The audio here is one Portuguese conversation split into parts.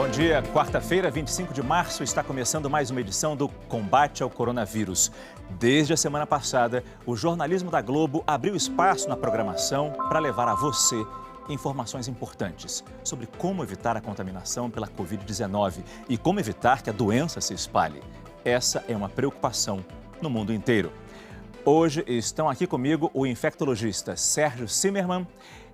Bom dia, quarta-feira, 25 de março, está começando mais uma edição do Combate ao Coronavírus. Desde a semana passada, o jornalismo da Globo abriu espaço na programação para levar a você informações importantes sobre como evitar a contaminação pela Covid-19 e como evitar que a doença se espalhe. Essa é uma preocupação no mundo inteiro. Hoje estão aqui comigo o infectologista Sérgio Zimmermann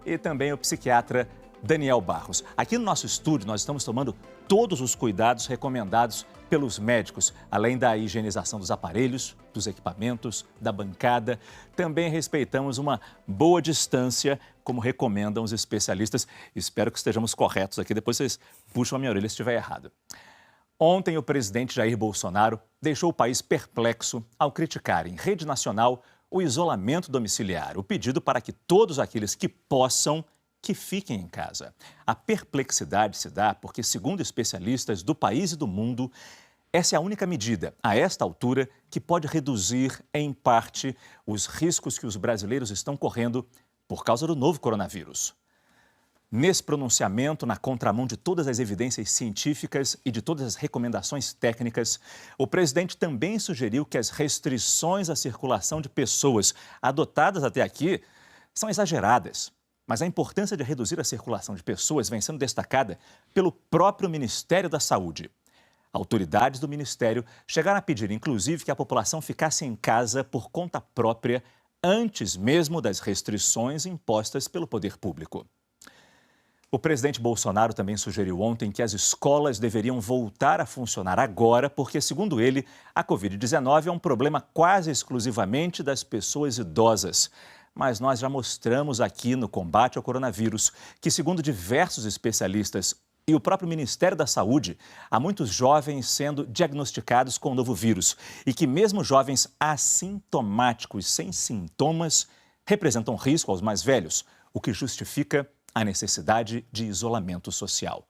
e também o psiquiatra Daniel Barros. Aqui no nosso estúdio, nós estamos tomando todos os cuidados recomendados pelos médicos, além da higienização dos aparelhos, dos equipamentos, da bancada. Também respeitamos uma boa distância, como recomendam os especialistas. Espero que estejamos corretos aqui, depois vocês puxam a minha orelha se estiver errado. Ontem, o presidente Jair Bolsonaro deixou o país perplexo ao criticar em rede nacional o isolamento domiciliar, o pedido para que todos aqueles que possam que fiquem em casa. A perplexidade se dá porque, segundo especialistas do país e do mundo, essa é a única medida, a esta altura, que pode reduzir, em parte, os riscos que os brasileiros estão correndo por causa do novo coronavírus. Nesse pronunciamento, na contramão de todas as evidências científicas e de todas as recomendações técnicas, o presidente também sugeriu que as restrições à circulação de pessoas adotadas até aqui são exageradas. Mas a importância de reduzir a circulação de pessoas vem sendo destacada pelo próprio Ministério da Saúde. Autoridades do Ministério chegaram a pedir, inclusive, que a população ficasse em casa por conta própria antes mesmo das restrições impostas pelo poder público. O presidente Bolsonaro também sugeriu ontem que as escolas deveriam voltar a funcionar agora, porque, segundo ele, a Covid-19 é um problema quase exclusivamente das pessoas idosas. Mas nós já mostramos aqui no combate ao coronavírus que, segundo diversos especialistas e o próprio Ministério da Saúde, há muitos jovens sendo diagnosticados com o novo vírus e que mesmo jovens assintomáticos, sem sintomas, representam risco aos mais velhos, o que justifica a necessidade de isolamento social.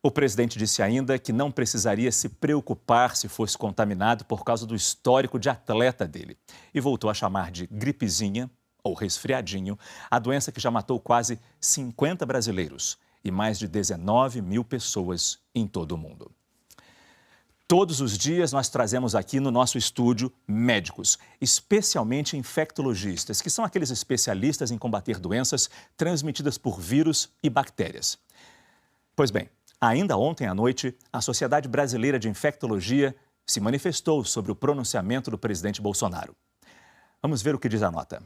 O presidente disse ainda que não precisaria se preocupar se fosse contaminado por causa do histórico de atleta dele e voltou a chamar de gripezinha ou resfriadinho, a doença que já matou quase 50 brasileiros e mais de 19 mil pessoas em todo o mundo. Todos os dias nós trazemos aqui no nosso estúdio médicos, especialmente infectologistas, que são aqueles especialistas em combater doenças transmitidas por vírus e bactérias. Pois bem, ainda ontem à noite, a Sociedade Brasileira de Infectologia se manifestou sobre o pronunciamento do presidente Bolsonaro. Vamos ver o que diz a nota.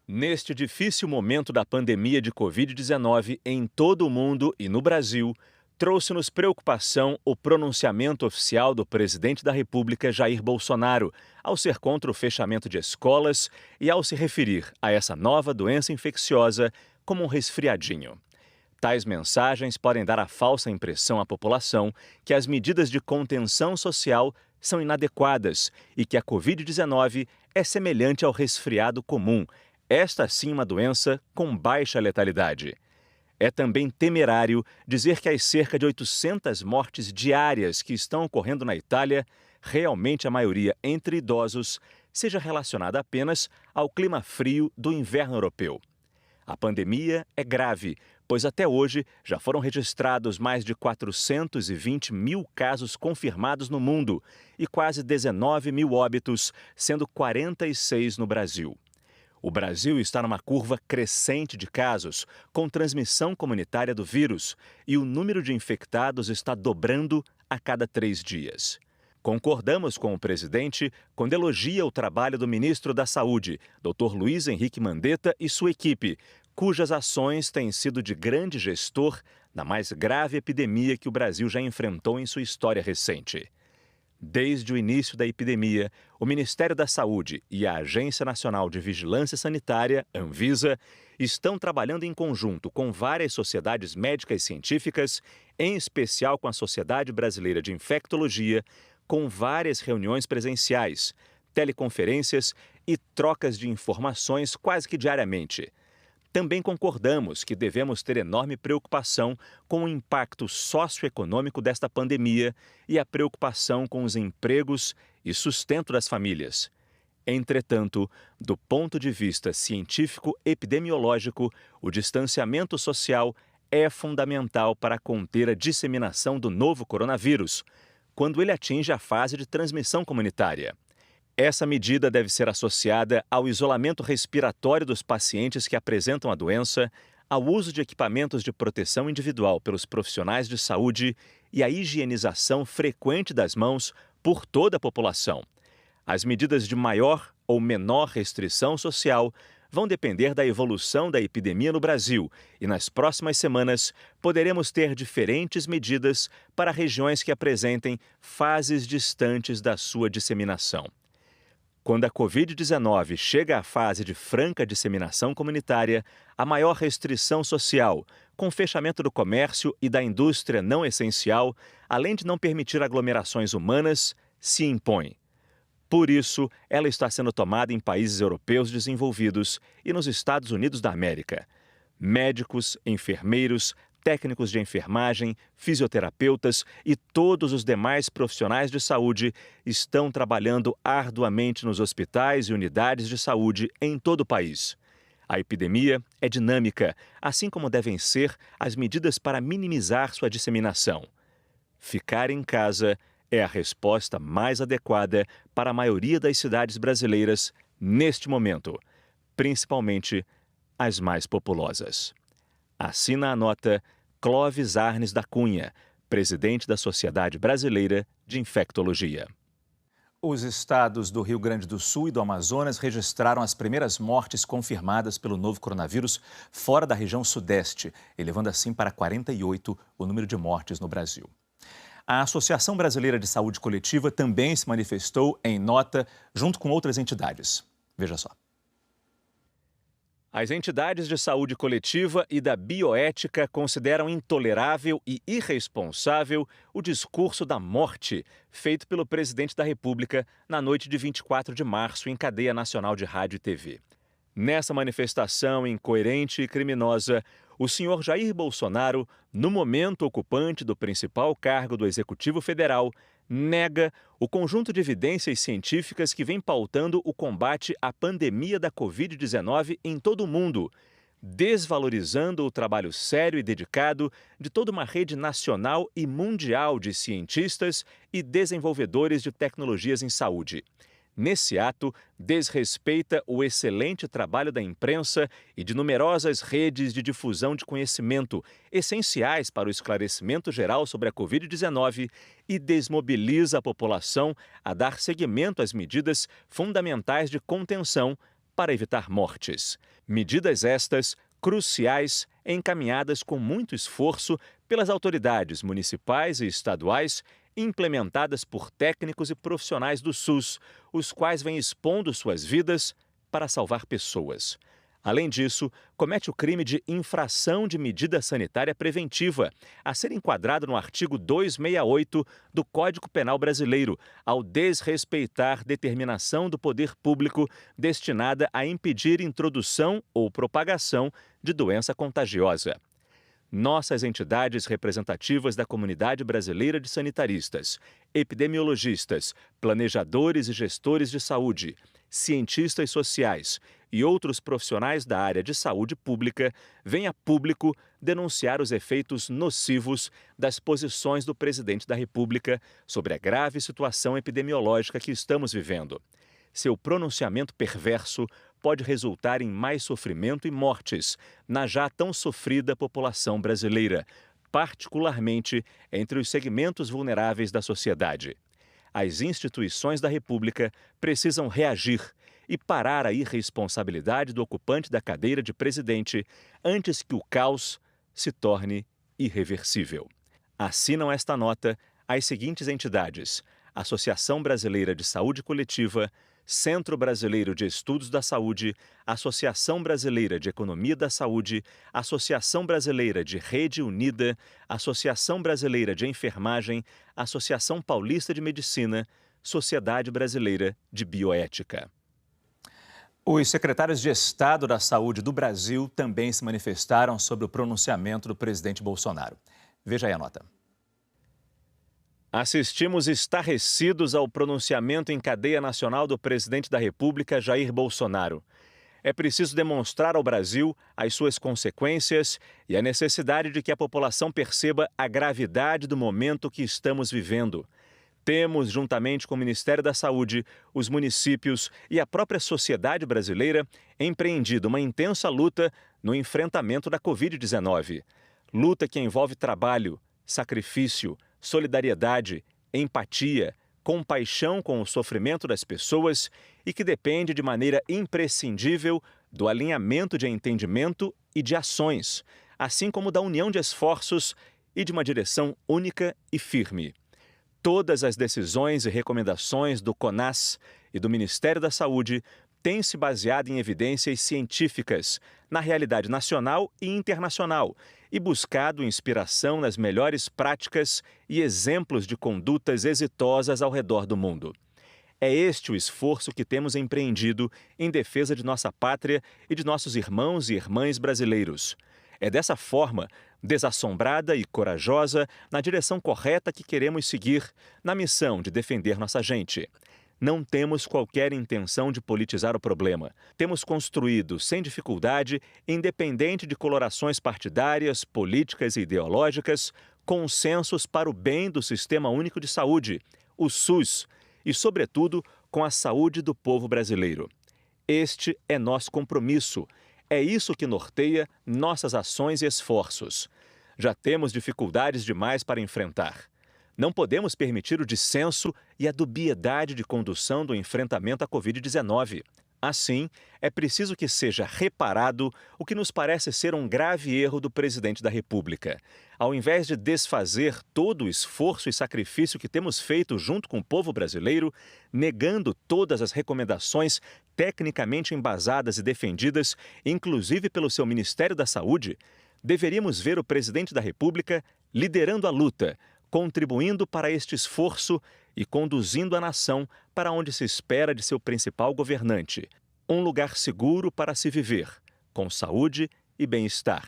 Neste difícil momento da pandemia de Covid-19 em todo o mundo e no Brasil, trouxe-nos preocupação o pronunciamento oficial do presidente da República, Jair Bolsonaro, ao ser contra o fechamento de escolas e ao se referir a essa nova doença infecciosa como um resfriadinho. Tais mensagens podem dar a falsa impressão à população que as medidas de contenção social são inadequadas e que a Covid-19 é semelhante ao resfriado comum. Esta sim uma doença com baixa letalidade. É também temerário dizer que as cerca de 800 mortes diárias que estão ocorrendo na Itália, realmente a maioria entre idosos, seja relacionada apenas ao clima frio do inverno europeu. A pandemia é grave, pois até hoje já foram registrados mais de 420 mil casos confirmados no mundo e quase 19 mil óbitos, sendo 46 no Brasil. O Brasil está numa curva crescente de casos, com transmissão comunitária do vírus, e o número de infectados está dobrando a cada 3 dias. Concordamos com o presidente quando elogia o trabalho do ministro da Saúde, Dr. Luiz Henrique Mandetta, e sua equipe, cujas ações têm sido de grande gestor na mais grave epidemia que o Brasil já enfrentou em sua história recente. Desde o início da epidemia, o Ministério da Saúde e a Agência Nacional de Vigilância Sanitária, Anvisa, estão trabalhando em conjunto com várias sociedades médicas e científicas, em especial com a Sociedade Brasileira de Infectologia, com várias reuniões presenciais, teleconferências e trocas de informações quase que diariamente. Também concordamos que devemos ter enorme preocupação com o impacto socioeconômico desta pandemia e a preocupação com os empregos e sustento das famílias. Entretanto, do ponto de vista científico-epidemiológico, o distanciamento social é fundamental para conter a disseminação do novo coronavírus, quando ele atinge a fase de transmissão comunitária. Essa medida deve ser associada ao isolamento respiratório dos pacientes que apresentam a doença, ao uso de equipamentos de proteção individual pelos profissionais de saúde e à higienização frequente das mãos por toda a população. As medidas de maior ou menor restrição social vão depender da evolução da epidemia no Brasil e, nas próximas semanas, poderemos ter diferentes medidas para regiões que apresentem fases distantes da sua disseminação. Quando a Covid-19 chega à fase de franca disseminação comunitária, a maior restrição social, com o fechamento do comércio e da indústria não essencial, além de não permitir aglomerações humanas, se impõe. Por isso, ela está sendo tomada em países europeus desenvolvidos e nos Estados Unidos da América. Médicos, enfermeiros, técnicos de enfermagem, fisioterapeutas e todos os demais profissionais de saúde estão trabalhando arduamente nos hospitais e unidades de saúde em todo o país. A epidemia é dinâmica, assim como devem ser as medidas para minimizar sua disseminação. Ficar em casa é a resposta mais adequada para a maioria das cidades brasileiras neste momento, principalmente as mais populosas. Assina a nota Clóvis Arnes da Cunha, presidente da Sociedade Brasileira de Infectologia. Os estados do Rio Grande do Sul e do Amazonas registraram as primeiras mortes confirmadas pelo novo coronavírus fora da região sudeste, elevando assim para 48 o número de mortes no Brasil. A Associação Brasileira de Saúde Coletiva também se manifestou em nota junto com outras entidades. Veja só. As entidades de saúde coletiva e da bioética consideram intolerável e irresponsável o discurso da morte feito pelo presidente da República na noite de 24 de março em cadeia nacional de rádio e TV. Nessa manifestação incoerente e criminosa, o senhor Jair Bolsonaro, no momento ocupante do principal cargo do Executivo Federal, nega o conjunto de evidências científicas que vem pautando o combate à pandemia da Covid-19 em todo o mundo, desvalorizando o trabalho sério e dedicado de toda uma rede nacional e mundial de cientistas e desenvolvedores de tecnologias em saúde. Nesse ato, desrespeita o excelente trabalho da imprensa e de numerosas redes de difusão de conhecimento, essenciais para o esclarecimento geral sobre a Covid-19, e desmobiliza a população a dar seguimento às medidas fundamentais de contenção para evitar mortes. Medidas estas cruciais, encaminhadas com muito esforço pelas autoridades municipais e estaduais, implementadas por técnicos e profissionais do SUS, os quais vêm expondo suas vidas para salvar pessoas. Além disso, comete o crime de infração de medida sanitária preventiva, a ser enquadrado no artigo 268 do Código Penal Brasileiro, ao desrespeitar determinação do poder público destinada a impedir introdução ou propagação de doença contagiosa. Nossas entidades representativas da comunidade brasileira de sanitaristas, epidemiologistas, planejadores e gestores de saúde, cientistas sociais e outros profissionais da área de saúde pública vêm a público denunciar os efeitos nocivos das posições do presidente da República sobre a grave situação epidemiológica que estamos vivendo. Seu pronunciamento perverso pode resultar em mais sofrimento e mortes na já tão sofrida população brasileira, particularmente entre os segmentos vulneráveis da sociedade. As instituições da República precisam reagir e parar a irresponsabilidade do ocupante da cadeira de presidente antes que o caos se torne irreversível. Assinam esta nota as seguintes entidades: Associação Brasileira de Saúde Coletiva, Centro Brasileiro de Estudos da Saúde, Associação Brasileira de Economia da Saúde, Associação Brasileira de Rede Unida, Associação Brasileira de Enfermagem, Associação Paulista de Medicina, Sociedade Brasileira de Bioética. Os secretários de Estado da Saúde do Brasil também se manifestaram sobre o pronunciamento do presidente Bolsonaro. Veja aí a nota. Assistimos estarrecidos ao pronunciamento em cadeia nacional do presidente da República, Jair Bolsonaro. É preciso demonstrar ao Brasil as suas consequências e a necessidade de que a população perceba a gravidade do momento que estamos vivendo. Temos, juntamente com o Ministério da Saúde, os municípios e a própria sociedade brasileira, empreendido uma intensa luta no enfrentamento da Covid-19. Luta que envolve trabalho, sacrifício, solidariedade, empatia, compaixão com o sofrimento das pessoas e que depende de maneira imprescindível do alinhamento de entendimento e de ações, assim como da união de esforços e de uma direção única e firme. Todas as decisões e recomendações do CONAS e do Ministério da Saúde têm se baseado em evidências científicas, na realidade nacional e internacional, e buscado inspiração nas melhores práticas e exemplos de condutas exitosas ao redor do mundo. É este o esforço que temos empreendido em defesa de nossa pátria e de nossos irmãos e irmãs brasileiros. É dessa forma, desassombrada e corajosa, na direção correta que queremos seguir, na missão de defender nossa gente. Não temos qualquer intenção de politizar o problema. Temos construído, sem dificuldade, independente de colorações partidárias, políticas e ideológicas, consensos para o bem do Sistema Único de Saúde, o SUS, e, sobretudo, com a saúde do povo brasileiro. Este é nosso compromisso. É isso que norteia nossas ações e esforços. Já temos dificuldades demais para enfrentar. Não podemos permitir o dissenso e a dubiedade de condução do enfrentamento à Covid-19. Assim, é preciso que seja reparado o que nos parece ser um grave erro do presidente da República. Ao invés de desfazer todo o esforço e sacrifício que temos feito junto com o povo brasileiro, negando todas as recomendações tecnicamente embasadas e defendidas, inclusive pelo seu Ministério da Saúde, deveríamos ver o presidente da República liderando a luta, contribuindo para este esforço e conduzindo a nação para onde se espera de seu principal governante, um lugar seguro para se viver, com saúde e bem-estar.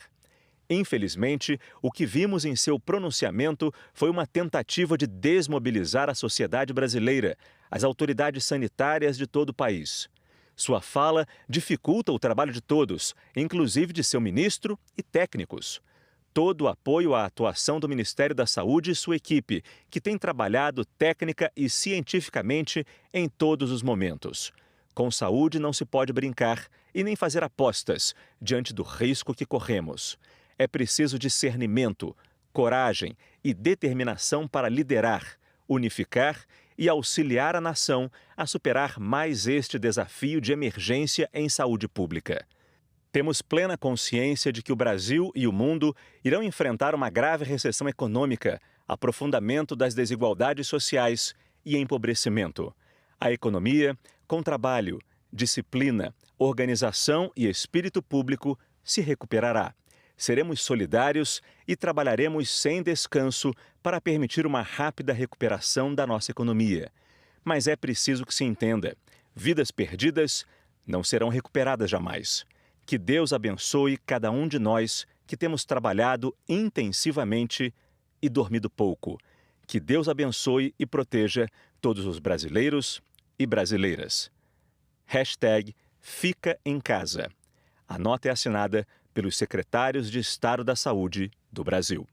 Infelizmente, o que vimos em seu pronunciamento foi uma tentativa de desmobilizar a sociedade brasileira, as autoridades sanitárias de todo o país. Sua fala dificulta o trabalho de todos, inclusive de seu ministro e técnicos. Todo o apoio à atuação do Ministério da Saúde e sua equipe, que tem trabalhado técnica e cientificamente em todos os momentos. Com saúde não se pode brincar e nem fazer apostas diante do risco que corremos. É preciso discernimento, coragem e determinação para liderar, unificar e auxiliar a nação a superar mais este desafio de emergência em saúde pública. Temos plena consciência de que o Brasil e o mundo irão enfrentar uma grave recessão econômica, aprofundamento das desigualdades sociais e empobrecimento. A economia, com trabalho, disciplina, organização e espírito público, se recuperará. Seremos solidários e trabalharemos sem descanso para permitir uma rápida recuperação da nossa economia. Mas é preciso que se entenda: vidas perdidas não serão recuperadas jamais. Que Deus abençoe cada um de nós que temos trabalhado intensivamente e dormido pouco. Que Deus abençoe e proteja todos os brasileiros e brasileiras. #Fica em Casa. A nota é assinada pelos secretários de Estado da Saúde do Brasil.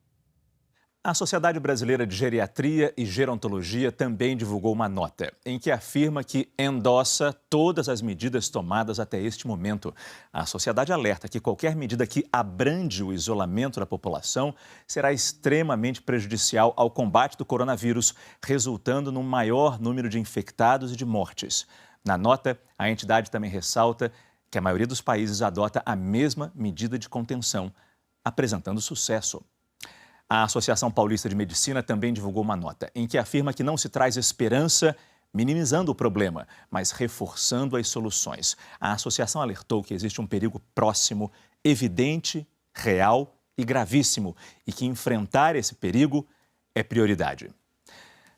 A Sociedade Brasileira de Geriatria e Gerontologia também divulgou uma nota em que afirma que endossa todas as medidas tomadas até este momento. A sociedade alerta que qualquer medida que abrande o isolamento da população será extremamente prejudicial ao combate do coronavírus, resultando num maior número de infectados e de mortes. Na nota, a entidade também ressalta que a maioria dos países adota a mesma medida de contenção, apresentando sucesso. A Associação Paulista de Medicina também divulgou uma nota em que afirma que não se traz esperança minimizando o problema, mas reforçando as soluções. A associação alertou que existe um perigo próximo, evidente, real e gravíssimo e que enfrentar esse perigo é prioridade.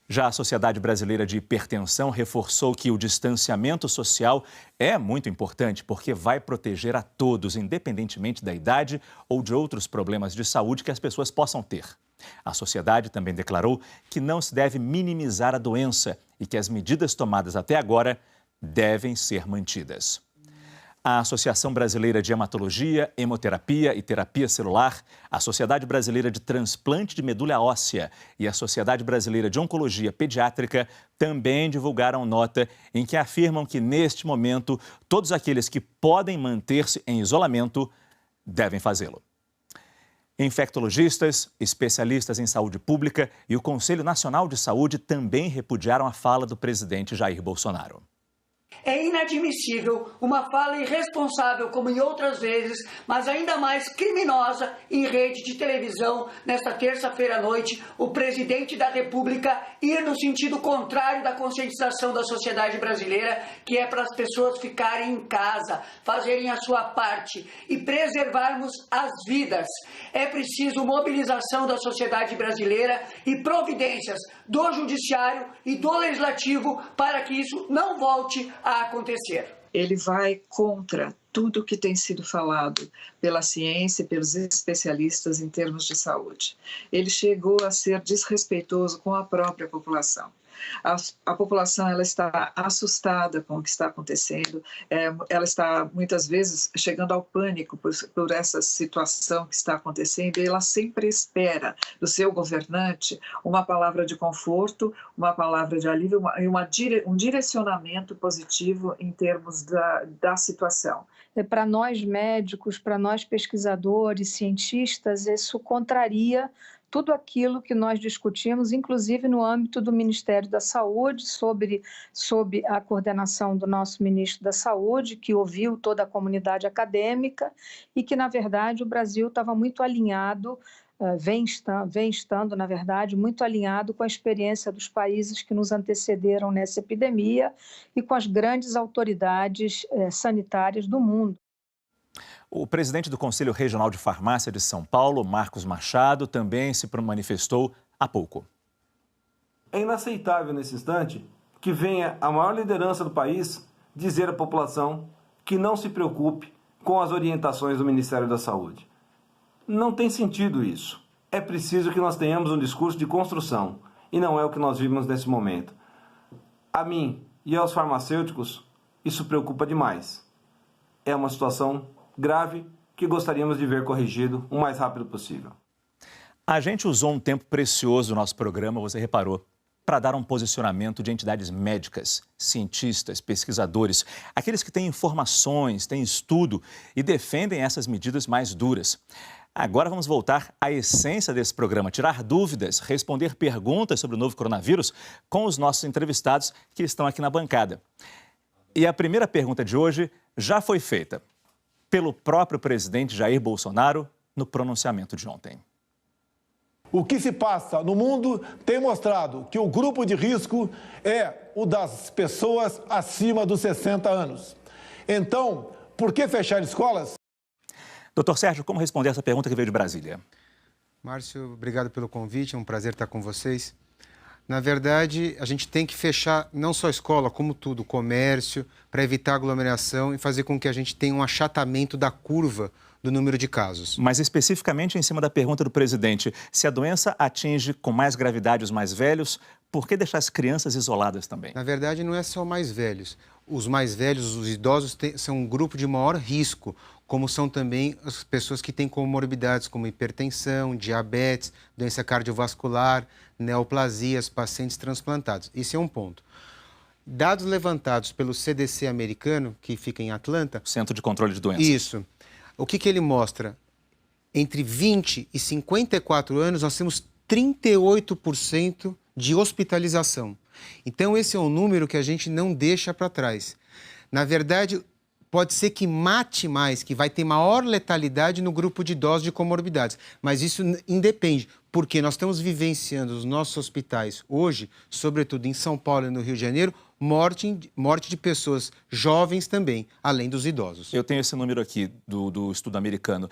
Já a Sociedade Brasileira de Hipertensão reforçou que o distanciamento social é muito importante porque vai proteger a todos, independentemente da idade ou de outros problemas de saúde que as pessoas possam ter. A sociedade também declarou que não se deve minimizar a doença e que as medidas tomadas até agora devem ser mantidas. A Associação Brasileira de Hematologia, Hemoterapia e Terapia Celular, a Sociedade Brasileira de Transplante de Medula Óssea e a Sociedade Brasileira de Oncologia Pediátrica também divulgaram nota em que afirmam que, neste momento, todos aqueles que podem manter-se em isolamento devem fazê-lo. Infectologistas, especialistas em saúde pública e o Conselho Nacional de Saúde também repudiaram a fala do presidente Jair Bolsonaro. É inadmissível uma fala irresponsável, como em outras vezes, mas ainda mais criminosa, em rede de televisão, nesta terça-feira à noite, o presidente da República ir no sentido contrário da conscientização da sociedade brasileira, que é para as pessoas ficarem em casa, fazerem a sua parte e preservarmos as vidas. É preciso mobilização da sociedade brasileira e providências do Judiciário e do Legislativo para que isso não volte a acontecer. Ele vai contra tudo que tem sido falado pela ciência e pelos especialistas em termos de saúde. Ele chegou a ser desrespeitoso com a própria população. A população ela está assustada com o que está acontecendo, ela está muitas vezes chegando ao pânico por essa situação que está acontecendo e ela sempre espera do seu governante uma palavra de conforto, uma palavra de alívio e um direcionamento positivo em termos da situação. Para nós médicos, para nós pesquisadores, cientistas, isso contraria tudo aquilo que nós discutimos, inclusive no âmbito do Ministério da Saúde, sob a coordenação do nosso ministro da Saúde, que ouviu toda a comunidade acadêmica e que, na verdade, o Brasil estava muito alinhado, vem estando, na verdade, muito alinhado com a experiência dos países que nos antecederam nessa epidemia e com as grandes autoridades sanitárias do mundo. O presidente do Conselho Regional de Farmácia de São Paulo, Marcos Machado, também se manifestou há pouco. É inaceitável nesse instante que venha a maior liderança do país dizer à população que não se preocupe com as orientações do Ministério da Saúde. Não tem sentido isso. É preciso que nós tenhamos um discurso de construção e não é o que nós vivemos nesse momento. A mim e aos farmacêuticos, isso preocupa demais. É uma situação grave que gostaríamos de ver corrigido o mais rápido possível. A gente usou um tempo precioso do nosso programa, você reparou, para dar um posicionamento de entidades médicas, cientistas, pesquisadores, aqueles que têm informações, têm estudo e defendem essas medidas mais duras. Agora vamos voltar à essência desse programa, tirar dúvidas, responder perguntas sobre o novo coronavírus com os nossos entrevistados que estão aqui na bancada. E a primeira pergunta de hoje já foi feita pelo próprio presidente Jair Bolsonaro no pronunciamento de ontem. O que se passa no mundo tem mostrado que o grupo de risco é o das pessoas acima dos 60 anos. Então, por que fechar escolas? Doutor Sérgio, como responder essa pergunta que veio de Brasília? Márcio, obrigado pelo convite, é um prazer estar com vocês. Na verdade, a gente tem que fechar não só a escola, como tudo, o comércio, para evitar aglomeração e fazer com que a gente tenha um achatamento da curva do número de casos. Mas especificamente em cima da pergunta do presidente, se a doença atinge com mais gravidade os mais velhos, por que deixar as crianças isoladas também? Na verdade, não é só mais velhos. Os mais velhos, os idosos, são um grupo de maior risco, como são também as pessoas que têm comorbidades como hipertensão, diabetes, doença cardiovascular, neoplasias, pacientes transplantados. Esse é um ponto. Dados levantados pelo CDC americano, que fica em Atlanta... Centro de Controle de Doenças. Isso. O que ele mostra? Entre 20 e 54 anos, nós temos 38% de hospitalização. Então, esse é um número que a gente não deixa para trás. Na verdade, pode ser que mate mais, que vai ter maior letalidade no grupo de idosos de comorbidades. Mas isso independe, porque nós estamos vivenciando os nossos hospitais hoje, sobretudo em São Paulo e no Rio de Janeiro, morte de pessoas jovens também, além dos idosos. Eu tenho esse número aqui do estudo americano.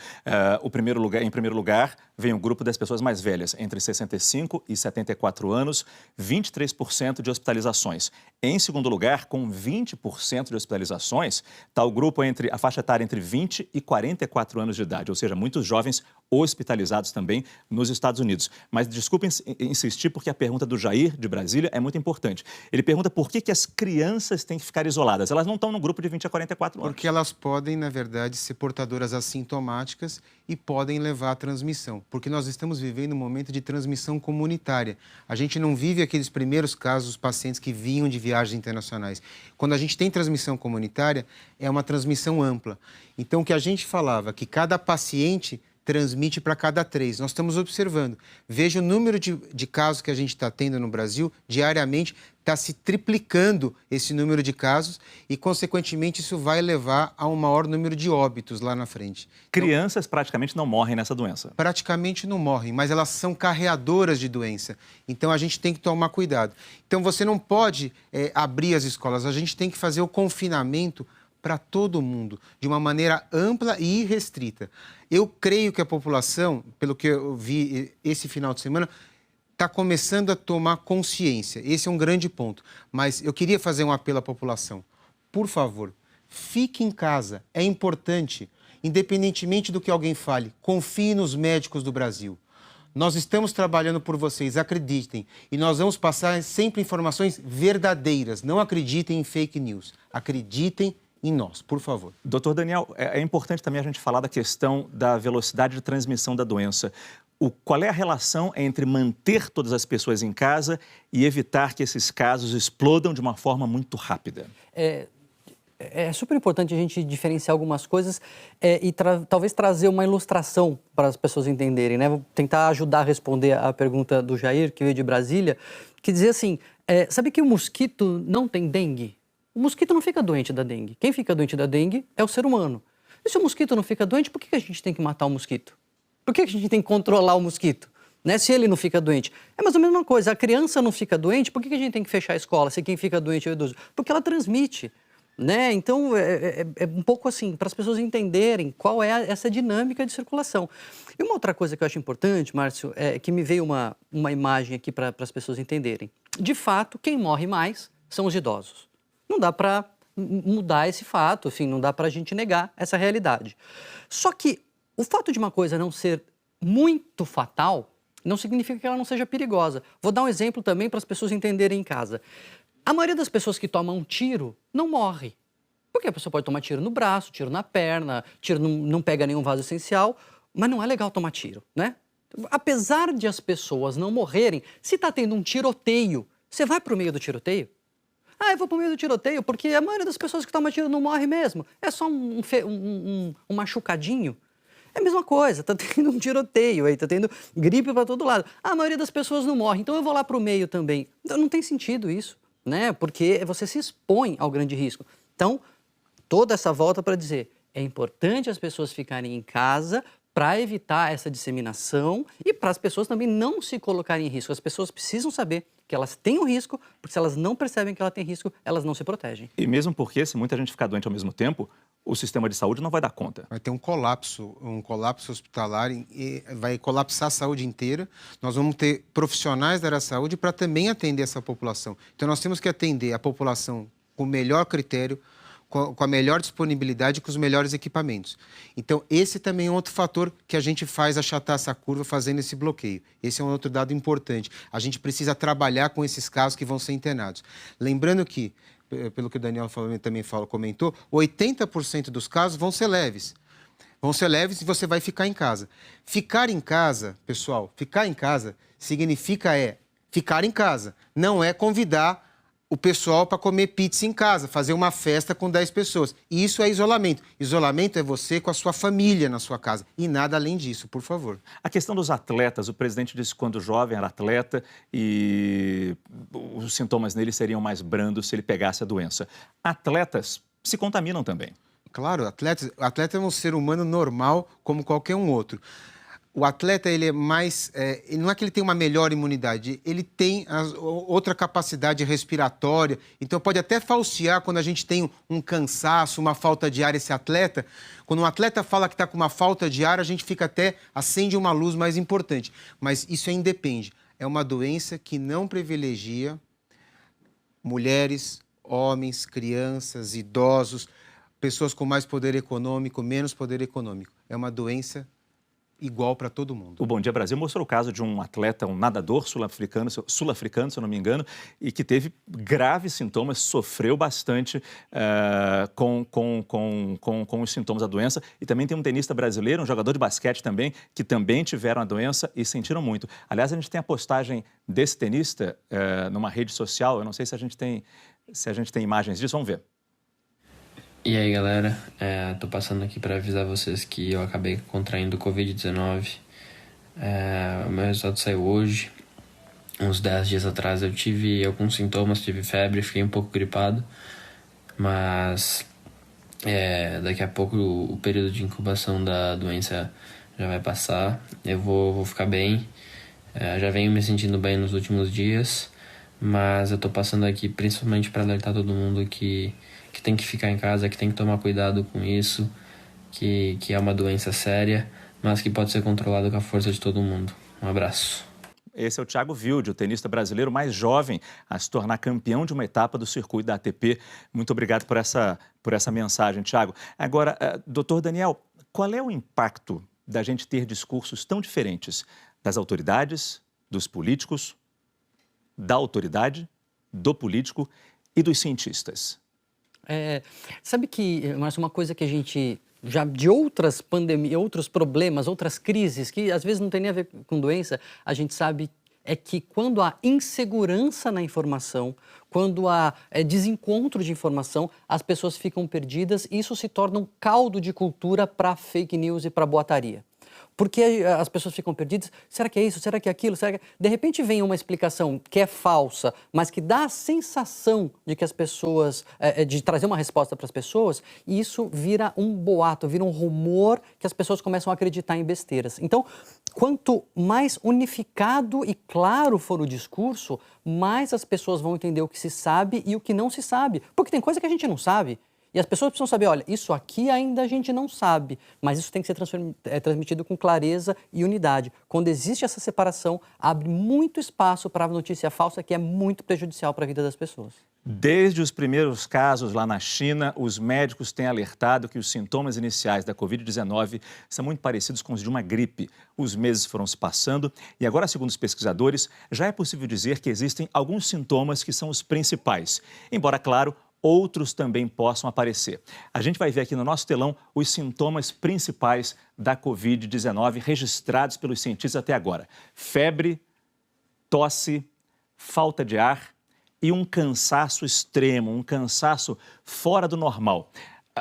Em primeiro lugar, vem o grupo das pessoas mais velhas, entre 65 e 74 anos, 23% de hospitalizações. Em segundo lugar, com 20% de hospitalizações, está o grupo a faixa etária entre 20 e 44 anos de idade, ou seja, muitos jovens hospitalizados também nos Estados Unidos. Mas desculpe insistir, porque a pergunta do Jair, de Brasília, é muito importante. Ele pergunta por que as crianças têm que ficar isoladas. Elas não estão no grupo de 20 a 44 anos. Porque elas podem, na verdade, ser portadoras assintomáticas e podem levar à transmissão. Porque nós estamos vivendo um momento de transmissão comunitária. A gente não vive aqueles primeiros casos dos pacientes que vinham de viagens internacionais. Quando a gente tem transmissão comunitária, é uma transmissão ampla. Então, o que a gente falava, que cada paciente transmite para cada 3. Nós estamos observando. Veja o número de casos que a gente está tendo no Brasil, diariamente está se triplicando esse número de casos e, consequentemente, isso vai levar a um maior número de óbitos lá na frente. Crianças praticamente não morrem nessa doença. Praticamente não morrem, mas elas são carreadoras de doença. Então, a gente tem que tomar cuidado. Então, você não pode abrir as escolas, a gente tem que fazer o confinamento para todo mundo, de uma maneira ampla e irrestrita. Eu creio que a população, pelo que eu vi esse final de semana, está começando a tomar consciência. Esse é um grande ponto. Mas eu queria fazer um apelo à população. Por favor, fique em casa. É importante, independentemente do que alguém fale, confie nos médicos do Brasil. Nós estamos trabalhando por vocês, acreditem. E nós vamos passar sempre informações verdadeiras. Não acreditem em fake news. Acreditem em nós, por favor. Doutor Daniel, é importante também a gente falar da questão da velocidade de transmissão da doença. Qual é a relação entre manter todas as pessoas em casa e evitar que esses casos explodam de uma forma muito rápida? É super importante a gente diferenciar algumas coisas e talvez trazer uma ilustração para as pessoas entenderem, né? Vou tentar ajudar a responder a pergunta do Jair, que veio de Brasília, que dizia assim, sabe que o mosquito não tem dengue? O mosquito não fica doente da dengue. Quem fica doente da dengue é o ser humano. E se o mosquito não fica doente, por que a gente tem que matar o mosquito? Por que a gente tem que controlar o mosquito? Né? Se ele não fica doente. É mais a mesma coisa. A criança não fica doente, por que a gente tem que fechar a escola se quem fica doente é o idoso? Porque ela transmite. Né? Então, é um pouco assim, para as pessoas entenderem qual é essa dinâmica de circulação. E uma outra coisa que eu acho importante, Márcio, é que me veio uma imagem aqui para as pessoas entenderem. De fato, quem morre mais são os idosos. Não dá para mudar esse fato, assim, não dá para a gente negar essa realidade. Só que o fato de uma coisa não ser muito fatal não significa que ela não seja perigosa. Vou dar um exemplo também para as pessoas entenderem em casa. A maioria das pessoas que tomam um tiro não morre. Porque a pessoa pode tomar tiro no braço, tiro na perna, tiro não pega nenhum vaso essencial, mas não é legal tomar tiro, né? Apesar de as pessoas não morrerem, se está tendo um tiroteio, você vai para o meio do tiroteio? Eu vou para o meio do tiroteio porque a maioria das pessoas que tomam tiro não morre mesmo. É só um machucadinho. É a mesma coisa, tá tendo um tiroteio aí, tá tendo gripe para todo lado. A maioria das pessoas não morre, então eu vou lá para o meio também. Então, não tem sentido isso, né? Porque você se expõe ao grande risco. Então, toda essa volta para dizer, é importante as pessoas ficarem em casa para evitar essa disseminação e para as pessoas também não se colocarem em risco. As pessoas precisam saber que elas têm um risco, porque se elas não percebem que ela tem risco, elas não se protegem. E mesmo porque, se muita gente ficar doente ao mesmo tempo, o sistema de saúde não vai dar conta. Vai ter um colapso hospitalar e vai colapsar a saúde inteira. Nós vamos ter profissionais da área da saúde para também atender essa população. Então, nós temos que atender a população com o melhor critério, com a melhor disponibilidade e com os melhores equipamentos. Então, esse também é outro fator que a gente faz achatar essa curva fazendo esse bloqueio. Esse é um outro dado importante. A gente precisa trabalhar com esses casos que vão ser internados. Lembrando que, pelo que o Daniel comentou, 80% dos casos vão ser leves. Vão ser leves e você vai ficar em casa. Ficar em casa, pessoal, ficar em casa significa ficar em casa. Não é convidar o pessoal para comer pizza em casa, fazer uma festa com 10 pessoas. Isso é isolamento. Isolamento é você com a sua família na sua casa. E nada além disso, por favor. A questão dos atletas, o presidente disse que quando jovem era atleta e os sintomas nele seriam mais brandos se ele pegasse a doença. Atletas se contaminam também. Claro, atleta é um ser humano normal como qualquer um outro. O atleta, ele é mais... não é que ele tem uma melhor imunidade, ele tem outra capacidade respiratória. Então, pode até falsear quando a gente tem um cansaço, uma falta de ar, esse atleta. Quando um atleta fala que está com uma falta de ar, a gente fica acende uma luz mais importante. Mas isso independe. É uma doença que não privilegia mulheres, homens, crianças, idosos, pessoas com mais poder econômico, menos poder econômico. É uma doença igual para todo mundo. O Bom Dia Brasil mostrou o caso de um atleta, um nadador sul-africano, se eu não me engano, e que teve graves sintomas, sofreu bastante com os sintomas da doença. E também tem um tenista brasileiro, um jogador de basquete também, que também tiveram a doença e sentiram muito. Aliás, a gente tem a postagem desse tenista numa rede social, eu não sei se a gente tem imagens disso, vamos ver. E aí, galera, tô passando aqui para avisar vocês que eu acabei contraindo Covid-19. O meu resultado saiu hoje. Uns 10 dias atrás eu tive alguns sintomas, tive febre, fiquei um pouco gripado. Mas daqui a pouco o período de incubação da doença já vai passar. Eu vou ficar bem. Já venho me sentindo bem nos últimos dias. Mas eu tô passando aqui principalmente para alertar todo mundo que tem que ficar em casa, que tem que tomar cuidado com isso, que é uma doença séria, mas que pode ser controlada com a força de todo mundo. Um abraço. Esse é o Thiago Wilde, o tenista brasileiro mais jovem a se tornar campeão de uma etapa do circuito da ATP. Muito obrigado por essa mensagem, Thiago. Agora, doutor Daniel, qual é o impacto da gente ter discursos tão diferentes das autoridades, dos políticos, da autoridade, do político e dos cientistas? Sabe que, Márcio, uma coisa que a gente já de outras pandemias, outros problemas, outras crises, que às vezes não tem nem a ver com doença, a gente sabe é que quando há insegurança na informação, quando há desencontro de informação, as pessoas ficam perdidas e isso se torna um caldo de cultura para fake news e para boataria. Porque as pessoas ficam perdidas, será que é isso, será que é aquilo? Será que... De repente vem uma explicação que é falsa, mas que dá a sensação de que as pessoas, de trazer uma resposta para as pessoas, e isso vira um boato, vira um rumor que as pessoas começam a acreditar em besteiras. Então, quanto mais unificado e claro for o discurso, mais as pessoas vão entender o que se sabe e o que não se sabe. Porque tem coisa que a gente não sabe. E as pessoas precisam saber, olha, isso aqui ainda a gente não sabe, mas isso tem que ser transmitido com clareza e unidade. Quando existe essa separação, abre muito espaço para a notícia falsa, que é muito prejudicial para a vida das pessoas. Desde os primeiros casos lá na China, os médicos têm alertado que os sintomas iniciais da Covid-19 são muito parecidos com os de uma gripe. Os meses foram se passando e agora, segundo os pesquisadores, já é possível dizer que existem alguns sintomas que são os principais. Embora, claro, outros também possam aparecer. A gente vai ver aqui no nosso telão os sintomas principais da Covid-19 registrados pelos cientistas até agora. Febre, tosse, falta de ar e um cansaço extremo, um cansaço fora do normal.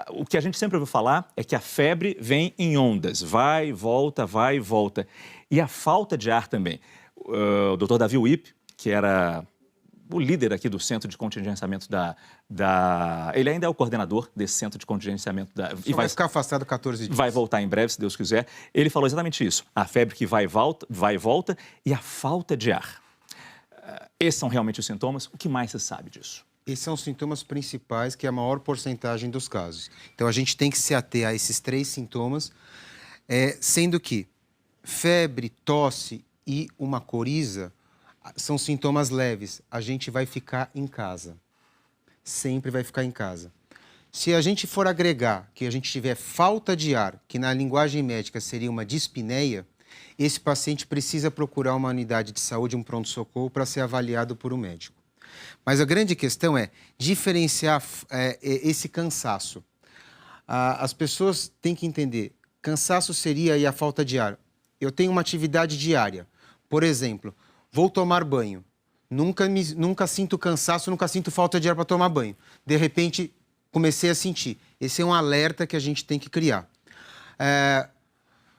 O que a gente sempre ouviu falar é que a febre vem em ondas, vai e volta, vai e volta. E a falta de ar também. O Dr. Davi Wipp, que era o líder aqui do Centro de Contingenciamento Ele ainda é o coordenador desse Centro de Contingenciamento e vai ficar afastado 14 dias. Vai voltar em breve, se Deus quiser. Ele falou exatamente isso. A febre que vai e volta e a falta de ar. Esses são realmente os sintomas. O que mais se sabe disso? Esses são os sintomas principais, que é a maior porcentagem dos casos. Então, a gente tem que se ater a esses 3 sintomas, sendo que febre, tosse e uma coriza são sintomas leves. A gente vai ficar em casa. Sempre vai ficar em casa. Se a gente for agregar que a gente tiver falta de ar, que na linguagem médica seria uma dispneia, esse paciente precisa procurar uma unidade de saúde, um pronto-socorro, para ser avaliado por um médico. Mas a grande questão é diferenciar esse cansaço. As pessoas têm que entender, cansaço seria aí a falta de ar. Eu tenho uma atividade diária, por exemplo, vou tomar banho. Nunca sinto cansaço, nunca sinto falta de ar para tomar banho. De repente, comecei a sentir. Esse é um alerta que a gente tem que criar.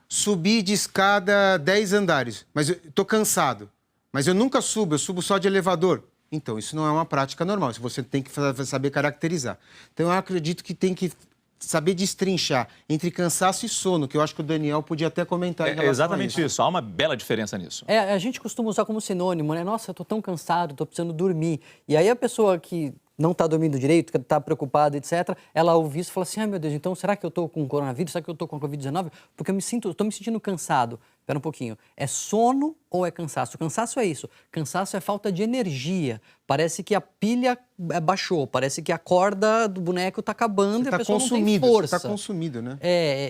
Subi de escada 10 andares, mas eu estou cansado. Mas eu nunca subo, eu subo só de elevador. Então, isso não é uma prática normal, isso você tem que saber caracterizar. Então, eu acredito que tem que saber destrinchar entre cansaço e sono, que eu acho que o Daniel podia até comentar em relação exatamente a isso. Há uma bela diferença nisso. A gente costuma usar como sinônimo, né? Nossa, eu tô tão cansado, tô precisando dormir. E aí a pessoa que não está dormindo direito, que está preocupada, etc., ela ouve isso e fala assim, ai meu Deus, então será que eu estou com coronavírus? Será que eu estou com a Covid-19? Porque eu estou me sentindo cansado. Espera um pouquinho. É sono ou é cansaço? Cansaço é isso. Cansaço é falta de energia. Parece que a pilha baixou, parece que a corda do boneco está acabando e a pessoa não tem força. Você está consumido, né?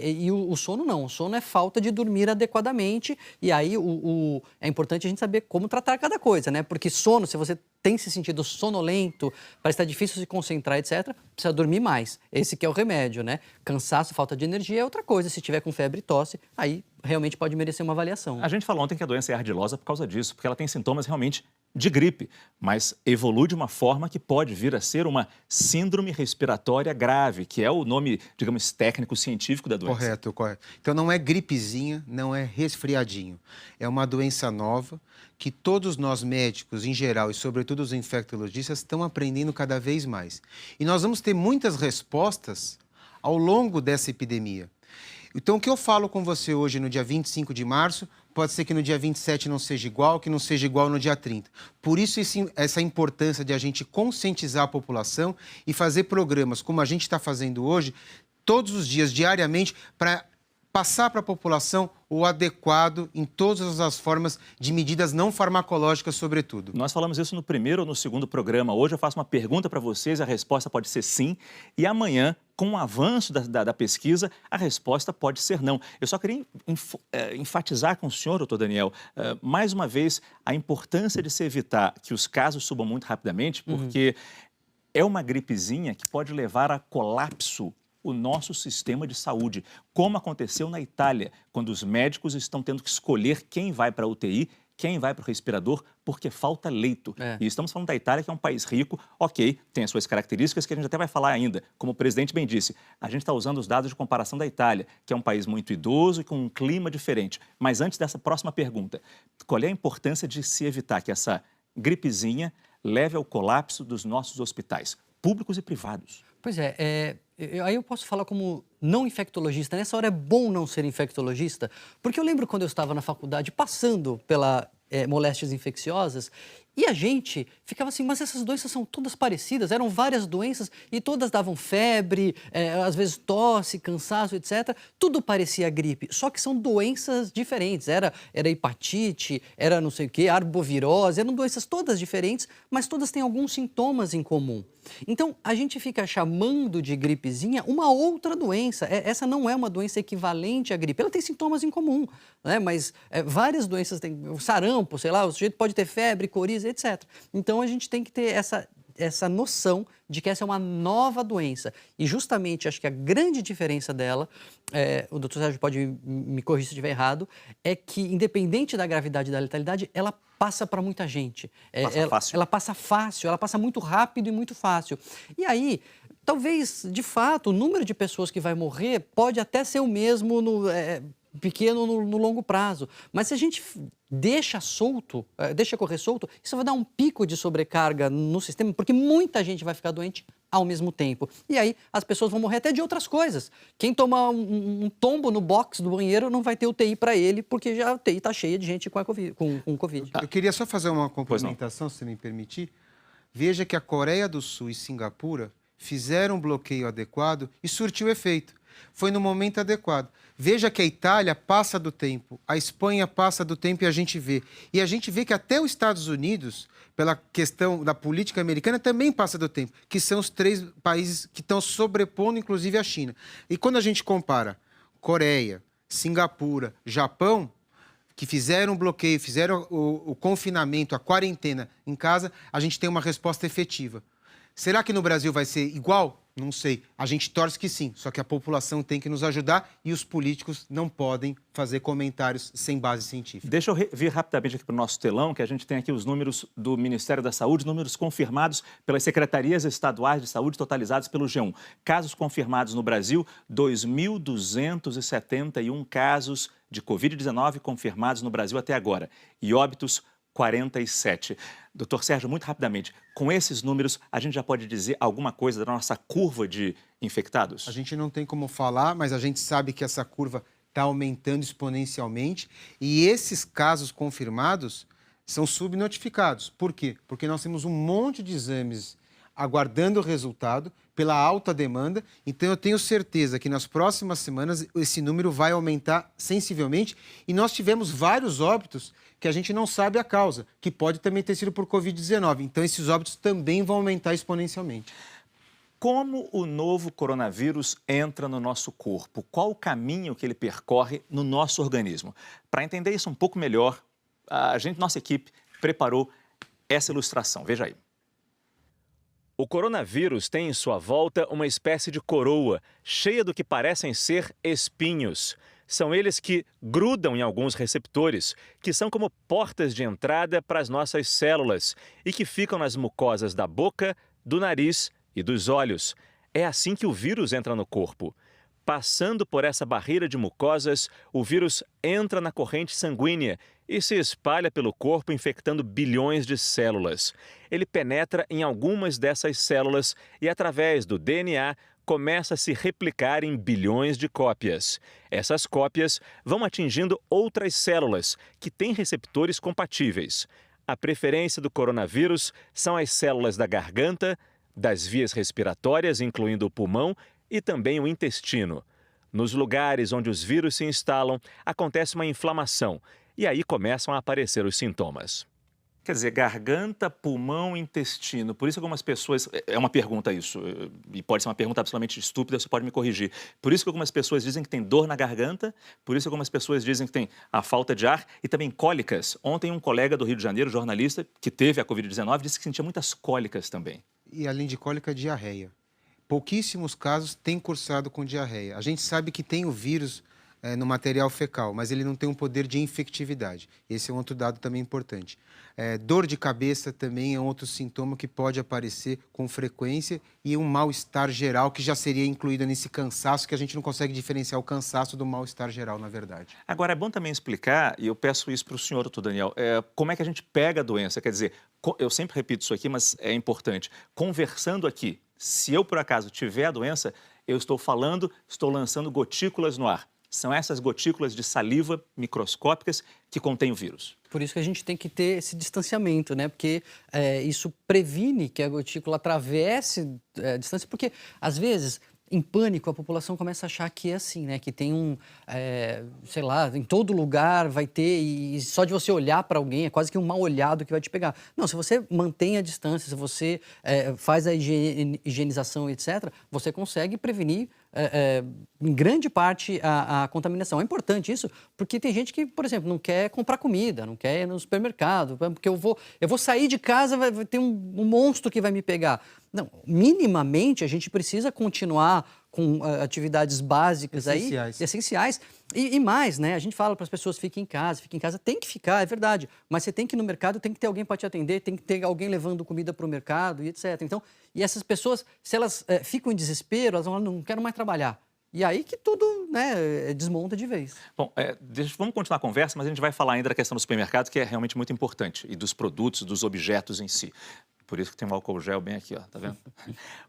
E o sono não. O sono é falta de dormir adequadamente. E aí é importante a gente saber como tratar cada coisa, né? Porque sono, se você tem se sentido sonolento, parece estar difícil se concentrar, etc., precisa dormir mais. Esse que é o remédio, né? Cansaço, falta de energia é outra coisa. Se tiver com febre e tosse, aí realmente pode merecer uma avaliação. A gente falou ontem que a doença é ardilosa por causa disso, porque ela tem sintomas realmente de gripe, mas evolui de uma forma que pode vir a ser uma síndrome respiratória grave, que é o nome, digamos, técnico-científico da doença. Correto, correto. Então não é gripezinha, não é resfriadinho. É uma doença nova que todos nós médicos, em geral, e sobretudo os infectologistas, estão aprendendo cada vez mais. E nós vamos ter muitas respostas ao longo dessa epidemia. Então, o que eu falo com você hoje, no dia 25 de março, pode ser que no dia 27 não seja igual, que não seja igual no dia 30. Por isso, essa importância de a gente conscientizar a população e fazer programas como a gente está fazendo hoje, todos os dias, diariamente, para passar para a população o adequado em todas as formas de medidas não farmacológicas, sobretudo. Nós falamos isso no primeiro ou no segundo programa. Hoje eu faço uma pergunta para vocês, a resposta pode ser sim. E amanhã, com o avanço da pesquisa, a resposta pode ser não. Eu só queria enfatizar com o senhor, doutor Daniel, mais uma vez, a importância de se evitar que os casos subam muito rapidamente, porque é uma gripezinha que pode levar a colapso o nosso sistema de saúde, como aconteceu na Itália, quando os médicos estão tendo que escolher quem vai para a UTI, quem vai para o respirador, porque falta leito. E estamos falando da Itália, que é um país rico, ok, tem as suas características, que a gente até vai falar ainda. Como o presidente bem disse, a gente está usando os dados de comparação da Itália, que é um país muito idoso e com um clima diferente. Mas antes dessa próxima pergunta, qual é a importância de se evitar que essa gripezinha leve ao colapso dos nossos hospitais, públicos e privados? Pois aí eu posso falar como não infectologista. Nessa hora é bom não ser infectologista, porque eu lembro quando eu estava na faculdade passando pela moléstias infecciosas e a gente ficava assim, mas essas doenças são todas parecidas, eram várias doenças e todas davam febre, às vezes tosse, cansaço, etc. Tudo parecia gripe, só que são doenças diferentes. Era hepatite, era não sei o quê, arbovirose, eram doenças todas diferentes, mas todas têm alguns sintomas em comum. Então, a gente fica chamando de gripezinha uma outra doença. Essa não é uma doença equivalente à gripe. Ela tem sintomas em comum, né? Mas várias doenças têm sarampo, sei lá, o sujeito pode ter febre, coriza, etc. Então, a gente tem que ter essa noção de que essa é uma nova doença. E justamente, acho que a grande diferença dela, o doutor Sérgio pode me corrigir se estiver errado, é que, independente da gravidade e da letalidade, ela passa para muita gente. Ela passa fácil, ela passa muito rápido e muito fácil. E aí, talvez, de fato, o número de pessoas que vai morrer pode até ser o mesmo pequeno no longo prazo. Mas se a gente deixa correr solto, isso vai dar um pico de sobrecarga no sistema, porque muita gente vai ficar doente ao mesmo tempo. E aí as pessoas vão morrer até de outras coisas. Quem tomar um tombo no box do banheiro não vai ter UTI para ele, porque já a UTI está cheia de gente com Covid. Eu queria só fazer uma complementação, se me permitir. Veja que a Coreia do Sul e Singapura fizeram um bloqueio adequado e surtiu efeito. Foi no momento adequado. Veja que a Itália passa do tempo, a Espanha passa do tempo e a gente vê. E a gente vê que até os Estados Unidos, pela questão da política americana, também passa do tempo, que são os 3 países que estão sobrepondo, inclusive, a China. E quando a gente compara Coreia, Singapura, Japão, que fizeram o bloqueio, fizeram o confinamento, a quarentena em casa, a gente tem uma resposta efetiva. Será que no Brasil vai ser igual? Não sei. A gente torce que sim, só que a população tem que nos ajudar e os políticos não podem fazer comentários sem base científica. Deixa eu vir rapidamente aqui para o nosso telão, que a gente tem aqui os números do Ministério da Saúde, números confirmados pelas secretarias estaduais de saúde, totalizados pelo G1. Casos confirmados no Brasil, 2.271 casos de Covid-19 confirmados no Brasil até agora. E óbitos, 47. Doutor Sérgio, muito rapidamente, com esses números, a gente já pode dizer alguma coisa da nossa curva de infectados? A gente não tem como falar, mas a gente sabe que essa curva está aumentando exponencialmente e esses casos confirmados são subnotificados. Por quê? Porque nós temos um monte de exames aguardando o resultado, pela alta demanda. Então, eu tenho certeza que nas próximas semanas esse número vai aumentar sensivelmente. E nós tivemos vários óbitos que a gente não sabe a causa, que pode também ter sido por Covid-19. Então, esses óbitos também vão aumentar exponencialmente. Como o novo coronavírus entra no nosso corpo? Qual o caminho que ele percorre no nosso organismo? Para entender isso um pouco melhor, nossa equipe preparou essa ilustração. Veja aí. O coronavírus tem em sua volta uma espécie de coroa, cheia do que parecem ser espinhos. São eles que grudam em alguns receptores, que são como portas de entrada para as nossas células e que ficam nas mucosas da boca, do nariz e dos olhos. É assim que o vírus entra no corpo. Passando por essa barreira de mucosas, o vírus entra na corrente sanguínea e se espalha pelo corpo, infectando bilhões de células. Ele penetra em algumas dessas células e, através do DNA, começa a se replicar em bilhões de cópias. Essas cópias vão atingindo outras células que têm receptores compatíveis. A preferência do coronavírus são as células da garganta, das vias respiratórias, incluindo o pulmão, e também o intestino. Nos lugares onde os vírus se instalam, acontece uma inflamação e aí começam a aparecer os sintomas. Quer dizer, garganta, pulmão, intestino. Por isso algumas pessoas... É uma pergunta isso, e pode ser uma pergunta absolutamente estúpida, você pode me corrigir. Por isso que algumas pessoas dizem que tem dor na garganta, por isso que algumas pessoas dizem que tem a falta de ar e também cólicas. Ontem um colega do Rio de Janeiro, jornalista, que teve a Covid-19, disse que sentia muitas cólicas também. E além de cólica, diarreia. Pouquíssimos casos têm cursado com diarreia. A gente sabe que tem o vírus no material fecal, mas ele não tem um poder de infectividade. Esse é um outro dado também importante. Dor de cabeça também é outro sintoma que pode aparecer com frequência e um mal-estar geral que já seria incluído nesse cansaço, que a gente não consegue diferenciar o cansaço do mal-estar geral, na verdade. Agora, é bom também explicar, e eu peço isso para o senhor, doutor Daniel, como é que a gente pega a doença? Quer dizer, eu sempre repito isso aqui, mas é importante. Conversando aqui, se eu, por acaso, tiver a doença, eu estou falando, estou lançando gotículas no ar. São essas gotículas de saliva microscópicas que contêm o vírus. Por isso que a gente tem que ter esse distanciamento, né? Porque isso previne que a gotícula atravesse a distância, porque, às vezes, em pânico, a população começa a achar que é assim, né? Que tem sei lá, em todo lugar vai ter, e só de você olhar para alguém é quase que um mal olhado que vai te pegar. Não, se você mantém a distância, se você faz a higienização, etc., você consegue prevenir em grande parte a contaminação. É importante isso, porque tem gente que, por exemplo, não quer comprar comida, não quer ir no supermercado, porque eu vou sair de casa, vai ter um monstro que vai me pegar. Não, minimamente a gente precisa continuar com atividades básicas essenciais. E mais, né? A gente fala para as pessoas, fique em casa, tem que ficar, é verdade. Mas você tem que ir no mercado, tem que ter alguém para te atender, tem que ter alguém levando comida para o mercado e etc. Então, e essas pessoas, se elas ficam em desespero, elas vão falar, não quero mais trabalhar. E aí que tudo, né, desmonta de vez. Bom, vamos continuar a conversa, mas a gente vai falar ainda da questão do supermercado, que é realmente muito importante, e dos produtos, dos objetos em si. Por isso que tem um álcool gel bem aqui, ó, tá vendo?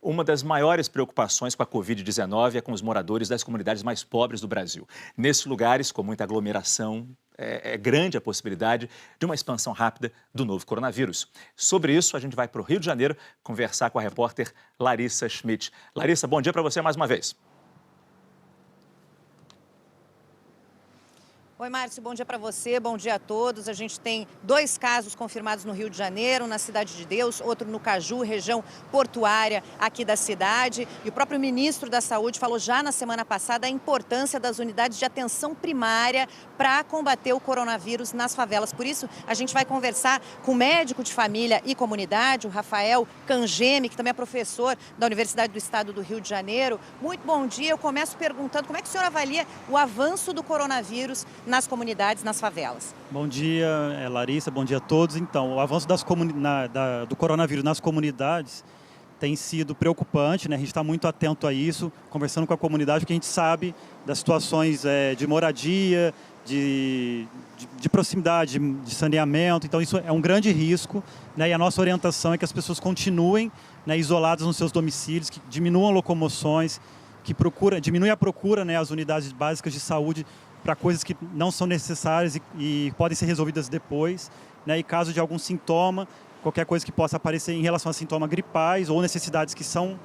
Uma das maiores preocupações com a Covid-19 é com os moradores das comunidades mais pobres do Brasil. Nesses lugares, com muita aglomeração, é grande a possibilidade de uma expansão rápida do novo coronavírus. Sobre isso, a gente vai para o Rio de Janeiro conversar com a repórter Larissa Schmidt. Larissa, bom dia para você mais uma vez. Oi, Márcio, bom dia para você, bom dia a todos. A gente tem 2 casos confirmados no Rio de Janeiro, na Cidade de Deus, outro no Caju, região portuária aqui da cidade. E o próprio ministro da Saúde falou já na semana passada a importância das unidades de atenção primária para combater o coronavírus nas favelas. Por isso, a gente vai conversar com o médico de família e comunidade, o Rafael Cangemi, que também é professor da Universidade do Estado do Rio de Janeiro. Muito bom dia. Eu começo perguntando como é que o senhor avalia o avanço do coronavírus nas comunidades, nas favelas. Bom dia, Larissa, bom dia a todos. Então, o avanço do coronavírus nas comunidades tem sido preocupante, né? A gente está muito atento a isso, conversando com a comunidade, porque a gente sabe das situações de moradia, de proximidade, de saneamento. Então, isso é um grande risco, né? E a nossa orientação é que as pessoas continuem, né, isoladas nos seus domicílios, que diminuam locomoções, que diminui a procura, né, às unidades básicas de saúde para coisas que não são necessárias e podem ser resolvidas depois, né? E caso de algum sintoma, qualquer coisa que possa aparecer em relação a sintomas gripais ou necessidades que são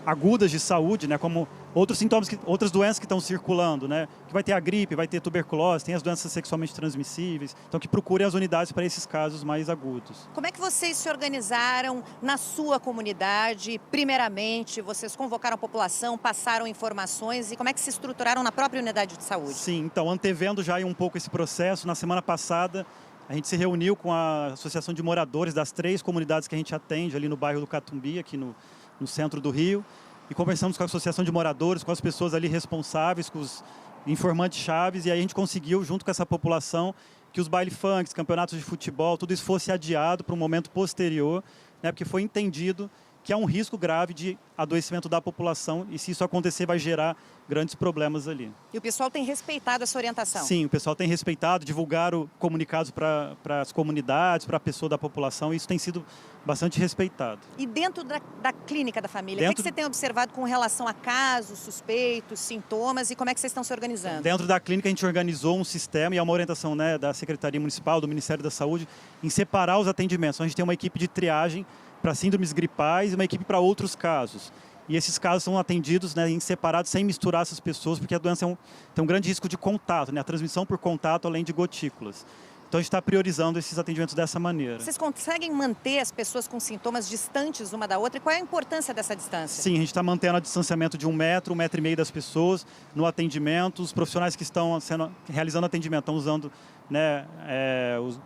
agudas de saúde, né, como outros sintomas, outras doenças que estão circulando, né, que vai ter a gripe, vai ter tuberculose, tem as doenças sexualmente transmissíveis, então que procurem as unidades para esses casos mais agudos. Como é que vocês se organizaram na sua comunidade? Primeiramente, vocês convocaram a população, passaram informações e como é que se estruturaram na própria unidade de saúde? Sim, então, antevendo já um pouco esse processo, na semana passada a gente se reuniu com a Associação de Moradores das 3 comunidades que a gente atende ali no bairro do Catumbi, aqui no centro do Rio, e conversamos com a Associação de Moradores, com as pessoas ali responsáveis, com os informantes chaves, e aí a gente conseguiu, junto com essa população, que os baile funks, campeonatos de futebol, tudo isso fosse adiado para um momento posterior, né, porque foi entendido que há um risco grave de adoecimento da população e se isso acontecer vai gerar grandes problemas ali. E o pessoal tem respeitado essa orientação? Sim, o pessoal tem respeitado, divulgaram comunicados para as comunidades, para a pessoa da população, e isso tem sido bastante respeitado. E dentro da clínica da família, o que você tem observado com relação a casos, suspeitos, sintomas e como é que vocês estão se organizando? Dentro da clínica a gente organizou um sistema e é uma orientação, né, da Secretaria Municipal, do Ministério da Saúde, em separar os atendimentos. Então, a gente tem uma equipe de triagem para síndromes gripais e uma equipe para outros casos. E esses casos são atendidos, né, em separado, sem misturar essas pessoas, porque a doença tem um grande risco de contato, né, a transmissão por contato, além de gotículas. Então, a gente está priorizando esses atendimentos dessa maneira. Vocês conseguem manter as pessoas com sintomas distantes uma da outra? E qual é a importância dessa distância? Sim, a gente está mantendo o distanciamento de 1 metro, 1,5 metro das pessoas no atendimento. Os profissionais que estão realizando atendimento estão usando, né,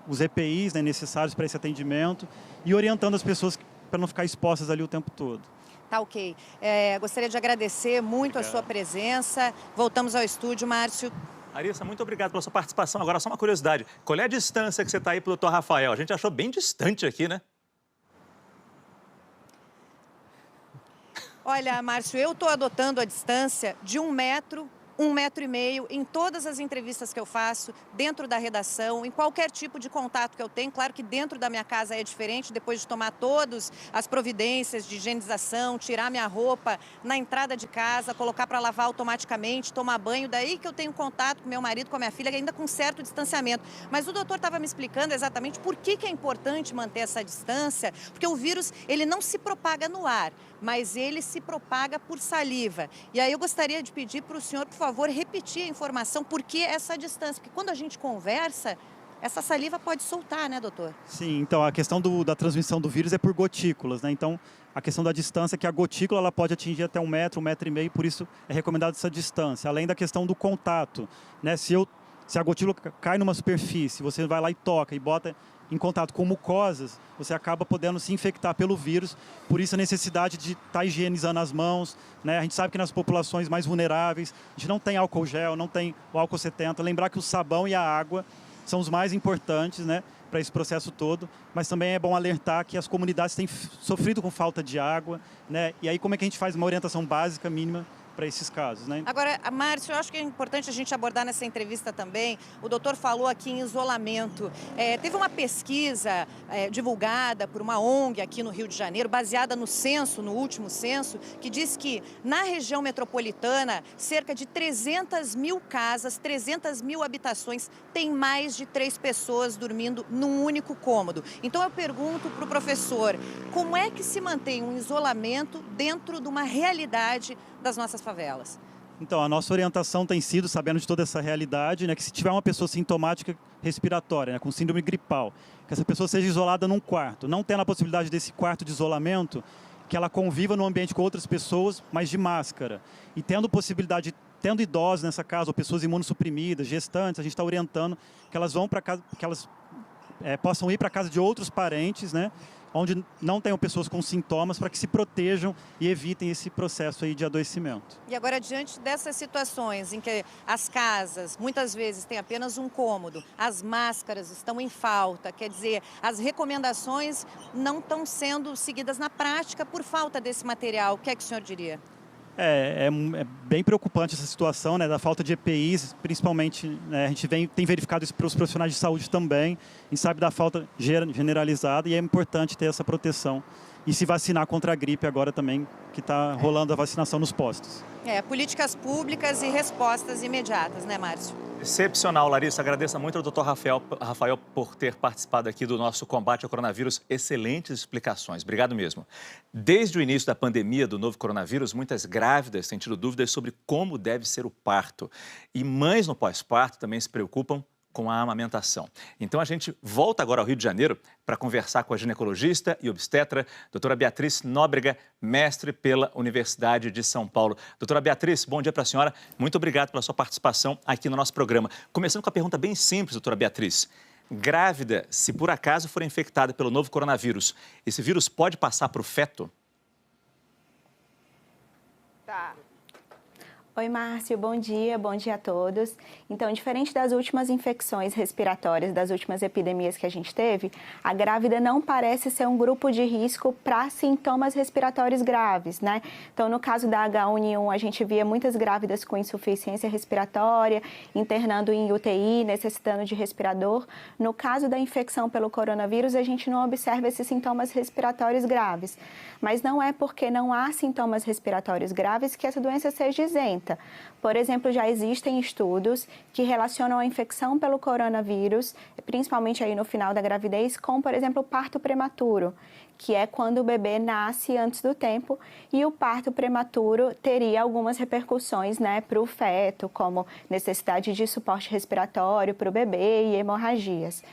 os EPIs, né, necessários para esse atendimento e orientando as pessoas para não ficar expostas ali o tempo todo. Tá, ok. Gostaria de agradecer muito a sua presença. Voltamos ao estúdio, Márcio. Larissa, muito obrigado pela sua participação. Agora, só uma curiosidade. Qual é a distância que você está aí para o doutor Rafael? A gente achou bem distante aqui, né? Olha, Márcio, eu estou adotando a distância de 1 metro, 1,5 metro em todas as entrevistas que eu faço, dentro da redação, em qualquer tipo de contato que eu tenho. Claro que dentro da minha casa é diferente, depois de tomar todas as providências de higienização, tirar minha roupa na entrada de casa, colocar para lavar automaticamente, tomar banho, daí que eu tenho contato com meu marido, com a minha filha, ainda com certo distanciamento. Mas o doutor estava me explicando exatamente por que é importante manter essa distância, porque o vírus, ele não se propaga no ar, mas ele se propaga por saliva. E aí eu gostaria de pedir para o senhor, por favor, repetir a informação, por que essa distância? Porque quando a gente conversa, essa saliva pode soltar, né, doutor? Sim, então a questão da transmissão do vírus é por gotículas, né? Então, a questão da distância é que a gotícula ela pode atingir até 1 metro, 1,5 metro, por isso é recomendado essa distância. Além da questão do contato, né? Se a gotícula cai numa superfície, você vai lá e toca e bota em contato com mucosas, você acaba podendo se infectar pelo vírus, por isso a necessidade de estar higienizando as mãos, né? A gente sabe que nas populações mais vulneráveis, a gente não tem álcool gel, não tem o álcool 70, lembrar que o sabão e a água são os mais importantes, né, para esse processo todo, mas também é bom alertar que as comunidades têm sofrido com falta de água, né? E aí como é que a gente faz uma orientação básica, mínima, para esses casos, né? Agora, Márcio, eu acho que é importante a gente abordar nessa entrevista também, o doutor falou aqui em isolamento. Teve uma pesquisa divulgada por uma ONG aqui no Rio de Janeiro, baseada no censo, no último censo, que diz que na região metropolitana, cerca de 300 mil casas, 300 mil habitações, tem mais de 3 pessoas dormindo num único cômodo. Então eu pergunto para o professor, como é que se mantém um isolamento dentro de uma realidade das nossas favelas? Então, a nossa orientação tem sido, sabendo de toda essa realidade, né, que se tiver uma pessoa sintomática respiratória, né, com síndrome gripal, que essa pessoa seja isolada num quarto, não tendo a possibilidade desse quarto de isolamento, que ela conviva no ambiente com outras pessoas, mas de máscara. E tendo possibilidade, tendo idosos nessa casa, ou pessoas imunossuprimidas, gestantes, a gente está orientando que elas vão para casa, que elas possam ir para a casa de outros parentes, né, onde não tenham pessoas com sintomas, para que se protejam e evitem esse processo aí de adoecimento. E agora, diante dessas situações em que as casas, muitas vezes, têm apenas um cômodo, as máscaras estão em falta, quer dizer, as recomendações não estão sendo seguidas na prática por falta desse material, o que é que o senhor diria? É bem preocupante essa situação, né, da falta de EPIs, principalmente, né, a gente tem verificado isso para os profissionais de saúde também, a gente sabe da falta generalizada e é importante ter essa proteção e se vacinar contra a gripe agora também, que está rolando a vacinação nos postos. Políticas públicas e respostas imediatas, né, Márcio? Excepcional, Larissa. Agradeço muito ao Dr. Rafael por ter participado aqui do nosso combate ao coronavírus. Excelentes explicações. Obrigado mesmo. Desde o início da pandemia do novo coronavírus, muitas grávidas têm tido dúvidas sobre como deve ser o parto. E mães no pós-parto também se preocupam com a amamentação. Então, a gente volta agora ao Rio de Janeiro para conversar com a ginecologista e obstetra, doutora Beatriz Nóbrega, mestre pela Universidade de São Paulo. Doutora Beatriz, bom dia para a senhora. Muito obrigado pela sua participação aqui no nosso programa. Começando com a pergunta bem simples, doutora Beatriz. Grávida, se por acaso for infectada pelo novo coronavírus, esse vírus pode passar para o feto? Tá. Oi, Márcio, bom dia a todos. Então, diferente das últimas infecções respiratórias, das últimas epidemias que a gente teve, a grávida não parece ser um grupo de risco para sintomas respiratórios graves, né? Então, no caso da H1N1, a gente via muitas grávidas com insuficiência respiratória, internando em UTI, necessitando de respirador. No caso da infecção pelo coronavírus, a gente não observa esses sintomas respiratórios graves. Mas não é porque não há sintomas respiratórios graves que essa doença seja isenta. Por exemplo, já existem estudos que relacionam a infecção pelo coronavírus, principalmente aí no final da gravidez, com, por exemplo, o parto prematuro, que é quando o bebê nasce antes do tempo, e o parto prematuro teria algumas repercussões, né, para o feto, como necessidade de suporte respiratório para o bebê e hemorragias.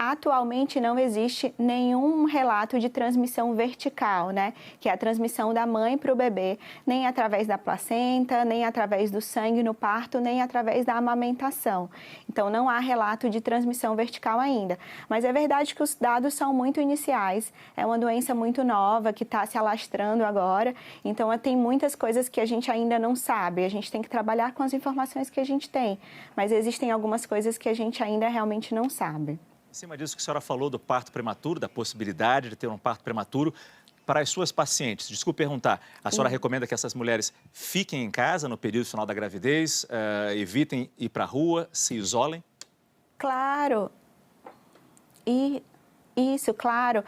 Atualmente não existe nenhum relato de transmissão vertical, né? Que é a transmissão da mãe para o bebê, nem através da placenta, nem através do sangue no parto, nem através da amamentação. Então, não há relato de transmissão vertical ainda. Mas é verdade que os dados são muito iniciais. É uma doença muito nova que está se alastrando agora. Então, tem muitas coisas que a gente ainda não sabe. A gente tem que trabalhar com as informações que a gente tem. Mas existem algumas coisas que a gente ainda realmente não sabe. Em cima disso que a senhora falou do parto prematuro, da possibilidade de ter um parto prematuro, para as suas pacientes, desculpe perguntar, a senhora recomenda que essas mulheres fiquem em casa no período final da gravidez, evitem ir para a rua, se isolem? Claro. Isso, claro.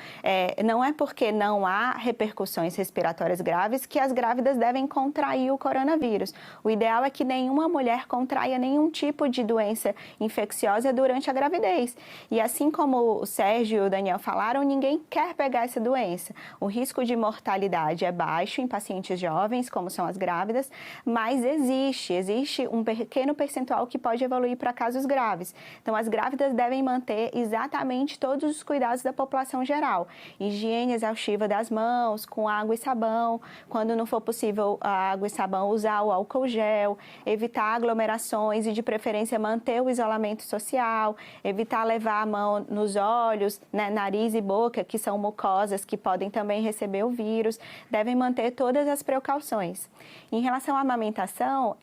Não é porque não há repercussões respiratórias graves que as grávidas devem contrair o coronavírus. O ideal é que nenhuma mulher contraia nenhum tipo de doença infecciosa durante a gravidez. E assim como o Sérgio e o Daniel falaram, ninguém quer pegar essa doença. O risco de mortalidade é baixo em pacientes jovens, como são as grávidas, mas existe um pequeno percentual que pode evoluir para casos graves. Então, as grávidas devem manter exatamente todos os cuidados da população geral. Higiene exaustiva das mãos, com água e sabão. Quando não for possível a água e sabão, usar o álcool gel. Evitar aglomerações e, de preferência, manter o isolamento social. Evitar levar a mão nos olhos, né, nariz e boca, que são mucosas que podem também receber o vírus. Devem manter todas as precauções. Em relação à amamentação,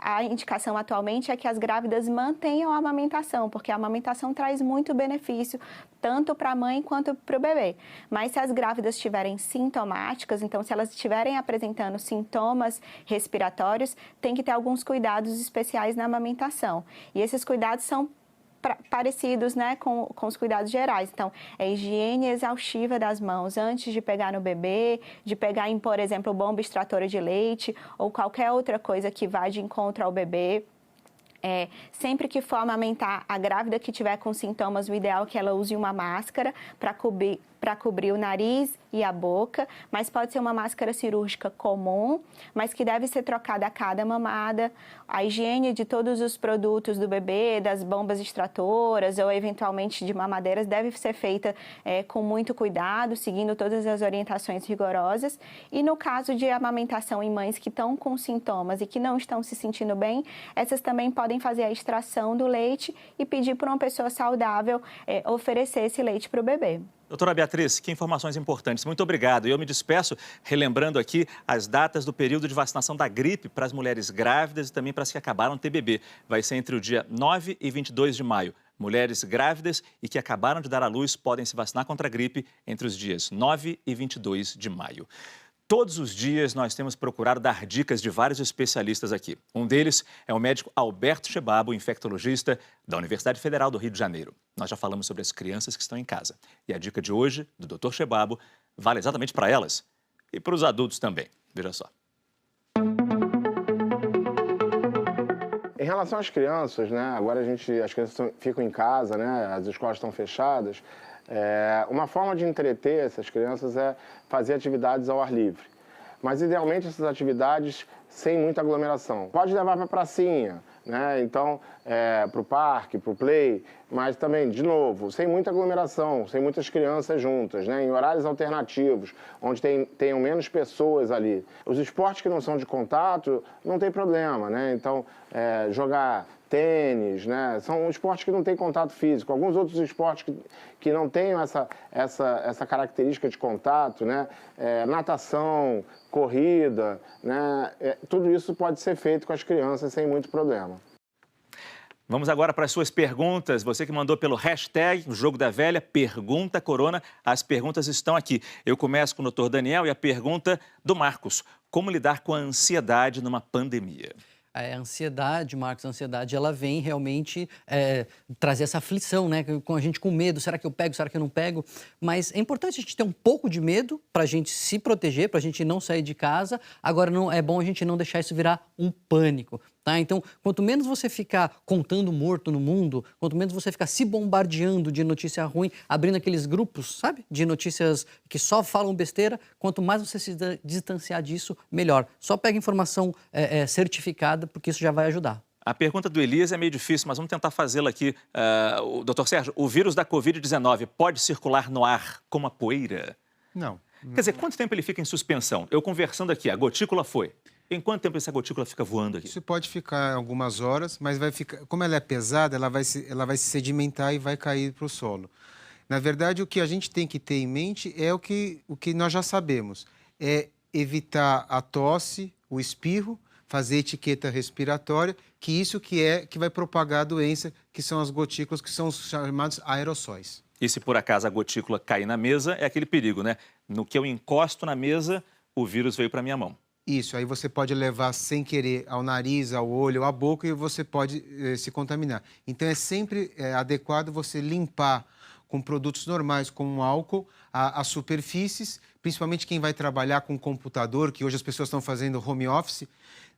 a indicação atualmente é que as grávidas mantenham a amamentação, porque a amamentação traz muito benefício, tanto para a mãe quanto para o bebê. Mas se as grávidas estiverem sintomáticas, então se elas estiverem apresentando sintomas respiratórios, tem que ter alguns cuidados especiais na amamentação. E esses cuidados são parecidos, né, com os cuidados gerais. Então, higiene exaustiva das mãos antes de pegar no bebê, de pegar em, por exemplo, bomba extratora de leite ou qualquer outra coisa que vá de encontro ao bebê. Sempre que for amamentar, a grávida que tiver com sintomas, o ideal é que ela use uma máscara para cobrir o nariz e a boca, mas pode ser uma máscara cirúrgica comum, mas que deve ser trocada a cada mamada. A higiene de todos os produtos do bebê, das bombas extratoras ou eventualmente de mamadeiras, deve ser feita com muito cuidado, seguindo todas as orientações rigorosas. E no caso de amamentação em mães que estão com sintomas e que não estão se sentindo bem, essas também podem fazer a extração do leite e pedir para uma pessoa saudável oferecer esse leite para o bebê. Doutora Beatriz, que informações importantes. Muito obrigado. E eu me despeço relembrando aqui as datas do período de vacinação da gripe para as mulheres grávidas e também para as que acabaram de ter bebê. Vai ser entre o dia 9 e 22 de maio. Mulheres grávidas e que acabaram de dar à luz podem se vacinar contra a gripe entre os dias 9 e 22 de maio. Todos os dias nós temos procurado dar dicas de vários especialistas aqui. Um deles é o médico Alberto Chebabo, infectologista da Universidade Federal do Rio de Janeiro. Nós já falamos sobre as crianças que estão em casa. E a dica de hoje, do Dr. Chebabo, vale exatamente para elas e para os adultos também. Veja só. Em relação às crianças, né? Agora as crianças ficam em casa, né? As escolas estão fechadas. Uma forma de entreter essas crianças é fazer atividades ao ar livre. Mas, idealmente, essas atividades sem muita aglomeração. Pode levar para a pracinha, né? Então, para o parque, para o play, mas também, de novo, sem muita aglomeração, sem muitas crianças juntas, né? Em horários alternativos, onde tenham menos pessoas ali. Os esportes que não são de contato, não tem problema, né? Então, jogar tênis, né? São esportes que não têm contato físico. Alguns outros esportes que não tenham essa característica de contato, né? Natação, corrida, né? Tudo isso pode ser feito com as crianças sem muito problema. Vamos agora para as suas perguntas. Você que mandou pelo hashtag o Jogo da Velha, Pergunta Corona. As perguntas estão aqui. Eu começo com o Dr. Daniel e a pergunta do Marcos. Como lidar com a ansiedade numa pandemia? A ansiedade, Marcos, a ansiedade, ela vem realmente trazer essa aflição, né? Com a gente com medo, será que eu pego, será que eu não pego? Mas é importante a gente ter um pouco de medo para a gente se proteger, para a gente não sair de casa. Agora, não é bom a gente não deixar isso virar um pânico, tá? Então, quanto menos você ficar contando morto no mundo, quanto menos você ficar se bombardeando de notícia ruim, abrindo aqueles grupos, sabe? De notícias que só falam besteira, quanto mais você se distanciar disso, melhor. Só pega informação certificada, porque isso já vai ajudar. A pergunta do Elias é meio difícil, mas vamos tentar fazê-la aqui. Doutor Sérgio, o vírus da Covid-19 pode circular no ar como a poeira? Não. Quer dizer, quanto tempo ele fica em suspensão? Eu conversando aqui, a gotícula foi. Em quanto tempo essa gotícula fica voando aqui? Isso pode ficar algumas horas, mas vai ficar, como ela é pesada, ela vai se sedimentar e vai cair para o solo. Na verdade, o que a gente tem que ter em mente é o que nós já sabemos. É evitar a tosse, o espirro, fazer etiqueta respiratória, que isso que vai propagar a doença, que são as gotículas, que são os chamados aerossóis. E se por acaso a gotícula cair na mesa, é aquele perigo, né? No que eu encosto na mesa, o vírus veio para minha mão. Isso, aí você pode levar sem querer ao nariz, ao olho, à boca e você pode se contaminar. Então é sempre adequado você limpar com produtos normais, como álcool, as superfícies, principalmente quem vai trabalhar com computador, que hoje as pessoas estão fazendo home office,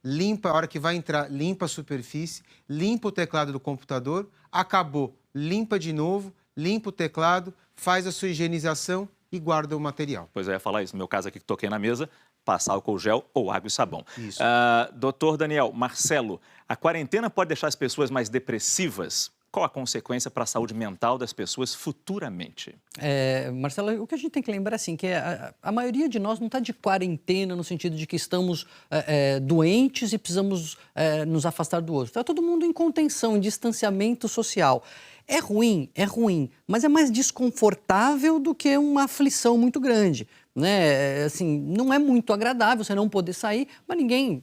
limpa, a hora que vai entrar, limpa a superfície, limpa o teclado do computador, acabou, limpa de novo, limpa o teclado, faz a sua higienização e guarda o material. Pois é, eu ia falar isso. No meu caso aqui que toquei na mesa, passar álcool gel ou água e sabão. Isso. Doutor Daniel, Marcelo, a quarentena pode deixar as pessoas mais depressivas? Qual a consequência para a saúde mental das pessoas futuramente? Marcelo, o que a gente tem que lembrar assim, que a maioria de nós não está de quarentena no sentido de que estamos doentes e precisamos nos afastar do outro. Está todo mundo em contenção, em distanciamento social. É ruim, mas é mais desconfortável do que uma aflição muito grande. Né? Assim, não é muito agradável você não poder sair, mas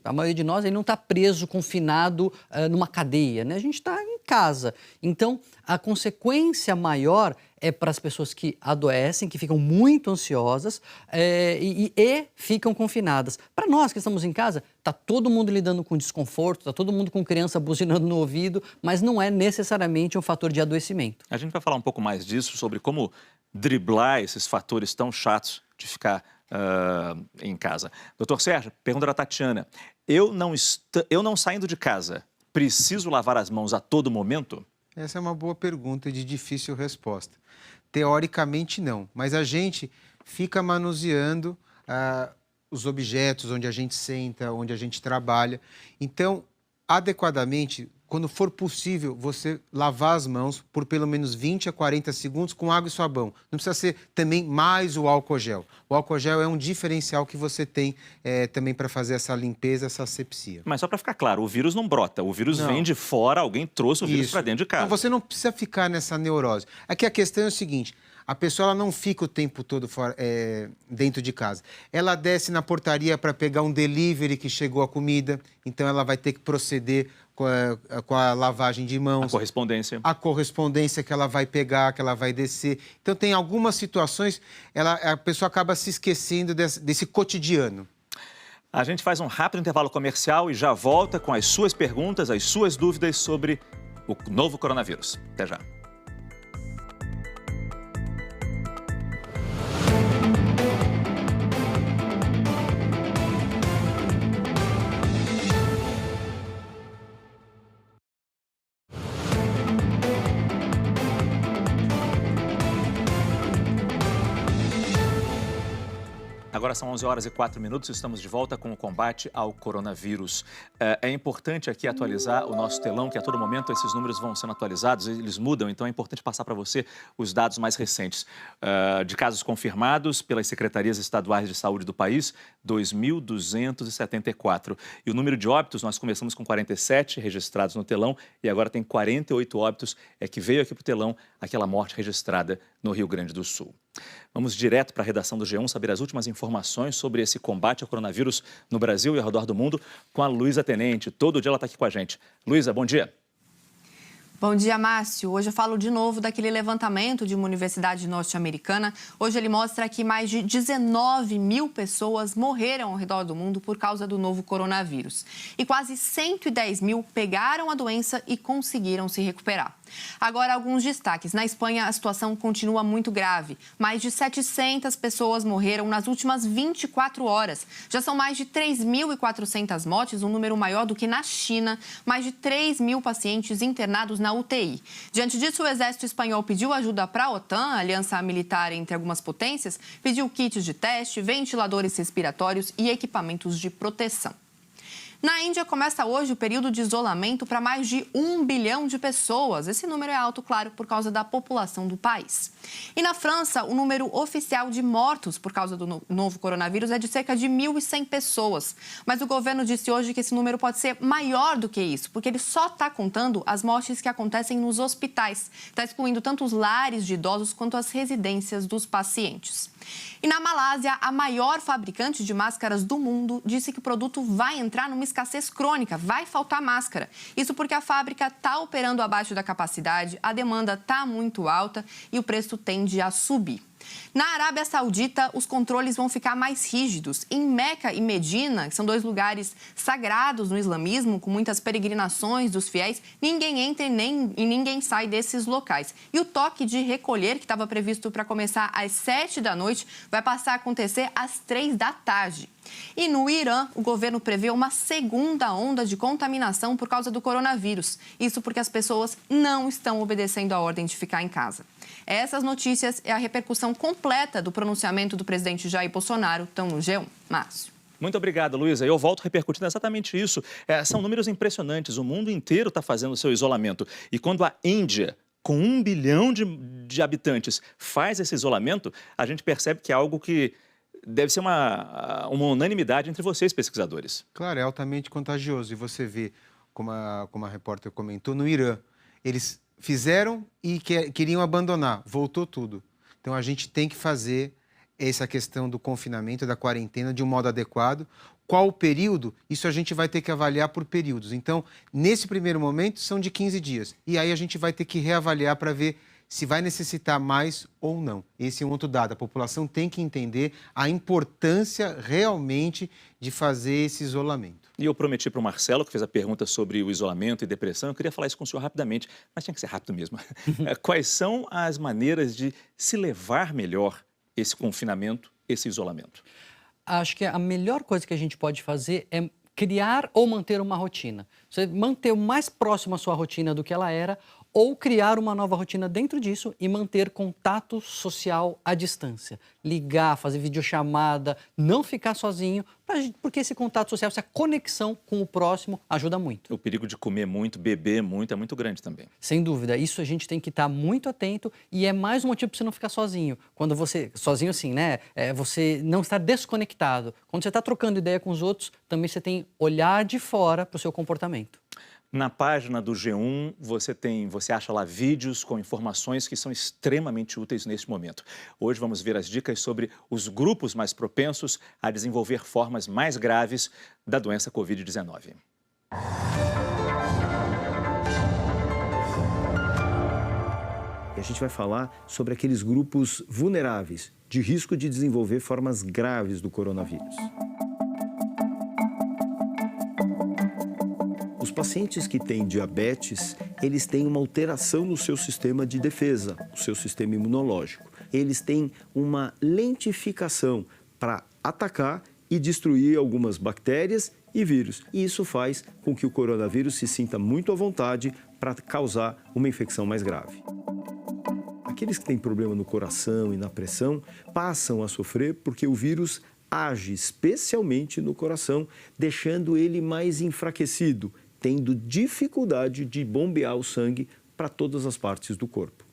a maioria de nós, não está preso, confinado numa cadeia, né? A gente está em casa. Então, a consequência maior é para as pessoas que adoecem, que ficam muito ansiosas e ficam confinadas. Para nós que estamos em casa, está todo mundo lidando com desconforto, está todo mundo com criança buzinando no ouvido, mas não é necessariamente um fator de adoecimento. A gente vai falar um pouco mais disso, sobre como driblar esses fatores tão chatos de ficar em casa. Doutor Sérgio, pergunta da Tatiana. Eu não saindo de casa, preciso lavar as mãos a todo momento? Essa é uma boa pergunta de difícil resposta. Teoricamente, não. Mas a gente fica manuseando os objetos onde a gente senta, onde a gente trabalha. Então, adequadamente, quando for possível, você lavar as mãos por pelo menos 20 a 40 segundos com água e sabão. Não precisa ser também mais o álcool gel. O álcool gel é um diferencial que você tem também para fazer essa limpeza, essa asepsia. Mas só para ficar claro, o vírus não brota. O vírus vem de fora, alguém trouxe o vírus para dentro de casa. Então, você não precisa ficar nessa neurose. Aqui a questão é o seguinte... A pessoa não fica o tempo todo dentro de casa. Ela desce na portaria para pegar um delivery que chegou a comida, então ela vai ter que proceder com a lavagem de mãos. A correspondência. A correspondência que ela vai pegar, que ela vai descer. Então, tem algumas situações, a pessoa acaba se esquecendo desse cotidiano. A gente faz um rápido intervalo comercial e já volta com as suas perguntas, as suas dúvidas sobre o novo coronavírus. Até já. são 11h04, estamos de volta com o combate ao coronavírus. É importante aqui atualizar o nosso telão, que a todo momento esses números vão sendo atualizados, eles mudam, então é importante passar para você os dados mais recentes. De casos confirmados pelas secretarias estaduais de saúde do país, 2.274. E o número de óbitos, nós começamos com 47 registrados no telão e agora tem 48 óbitos, que veio aqui para o telão aquela morte registrada no Rio Grande do Sul. Vamos direto para a redação do G1 saber as últimas informações sobre esse combate ao coronavírus no Brasil e ao redor do mundo com a Luísa Tenente. Todo dia ela está aqui com a gente. Luísa, bom dia. Bom dia, Márcio. Hoje eu falo de novo daquele levantamento de uma universidade norte-americana. Hoje ele mostra que mais de 19 mil pessoas morreram ao redor do mundo por causa do novo coronavírus. E quase 110 mil pegaram a doença e conseguiram se recuperar. Agora, alguns destaques. Na Espanha, a situação continua muito grave. Mais de 700 pessoas morreram nas últimas 24 horas. Já são mais de 3.400 mortes, um número maior do que na China. Mais de 3 mil pacientes internados na UTI. Diante disso, o exército espanhol pediu ajuda para a OTAN, a aliança militar entre algumas potências, pediu kits de teste, ventiladores respiratórios e equipamentos de proteção. Na Índia, começa hoje o período de isolamento para mais de 1 bilhão de pessoas. Esse número é alto, claro, por causa da população do país. E na França, o número oficial de mortos por causa do novo coronavírus é de cerca de 1.100 pessoas. Mas o governo disse hoje que esse número pode ser maior do que isso, porque ele só está contando as mortes que acontecem nos hospitais. Está excluindo tanto os lares de idosos quanto as residências dos pacientes. E na Malásia, a maior fabricante de máscaras do mundo disse que o produto vai entrar numa escassez crônica, vai faltar máscara. Isso porque a fábrica está operando abaixo da capacidade, a demanda está muito alta e o preço tende a subir. Na Arábia Saudita, os controles vão ficar mais rígidos. Em Meca e Medina, que são 2 lugares sagrados no islamismo, com muitas peregrinações dos fiéis, ninguém entra e ninguém sai desses locais. E o toque de recolher, que estava previsto para começar às 7 da noite, vai passar a acontecer às 3 da tarde. E no Irã, o governo prevê uma segunda onda de contaminação por causa do coronavírus. Isso porque as pessoas não estão obedecendo a ordem de ficar em casa. Essas notícias é a repercussão completa do pronunciamento do presidente Jair Bolsonaro. Estão no G1. Márcio. Muito obrigado, Luísa. Eu volto repercutindo exatamente isso. São números impressionantes. O mundo inteiro está fazendo o seu isolamento. E quando a Índia, com 1 bilhão de habitantes, faz esse isolamento, a gente percebe que é algo que deve ser uma unanimidade entre vocês, pesquisadores. Claro, é altamente contagioso. E você vê, como a repórter comentou, no Irã, eles fizeram e queriam abandonar, voltou tudo. Então, a gente tem que fazer essa questão do confinamento, da quarentena, de um modo adequado. Qual o período? Isso a gente vai ter que avaliar por períodos. Então, nesse primeiro momento, são de 15 dias. E aí a gente vai ter que reavaliar para ver se vai necessitar mais ou não. Esse é um outro dado. A população tem que entender a importância realmente de fazer esse isolamento. E eu prometi para o Marcelo, que fez a pergunta sobre o isolamento e depressão, eu queria falar isso com o senhor rapidamente, mas tinha que ser rápido mesmo. Quais são as maneiras de se levar melhor esse confinamento, esse isolamento? Acho que a melhor coisa que a gente pode fazer é criar ou manter uma rotina. Você manter o mais próximo à sua rotina do que ela era, ou criar uma nova rotina dentro disso e manter contato social à distância. Ligar, fazer videochamada, não ficar sozinho, porque esse contato social, essa conexão com o próximo ajuda muito. O perigo de comer muito, beber muito, é muito grande também. Sem dúvida, isso a gente tem que estar muito atento e é mais um motivo para você não ficar sozinho. Quando você, sozinho assim, né, você não estar desconectado. Quando você está trocando ideia com os outros, também você tem olhar de fora para o seu comportamento. Na página do G1, você acha lá vídeos com informações que são extremamente úteis neste momento. Hoje vamos ver as dicas sobre os grupos mais propensos a desenvolver formas mais graves da doença Covid-19. A gente vai falar sobre aqueles grupos vulneráveis, de risco de desenvolver formas graves do coronavírus. Os pacientes que têm diabetes, eles têm uma alteração no seu sistema de defesa, no seu sistema imunológico. Eles têm uma lentificação para atacar e destruir algumas bactérias e vírus. E isso faz com que o coronavírus se sinta muito à vontade para causar uma infecção mais grave. Aqueles que têm problema no coração e na pressão passam a sofrer porque o vírus age especialmente no coração, deixando ele mais enfraquecido, tendo dificuldade de bombear o sangue para todas as partes do corpo.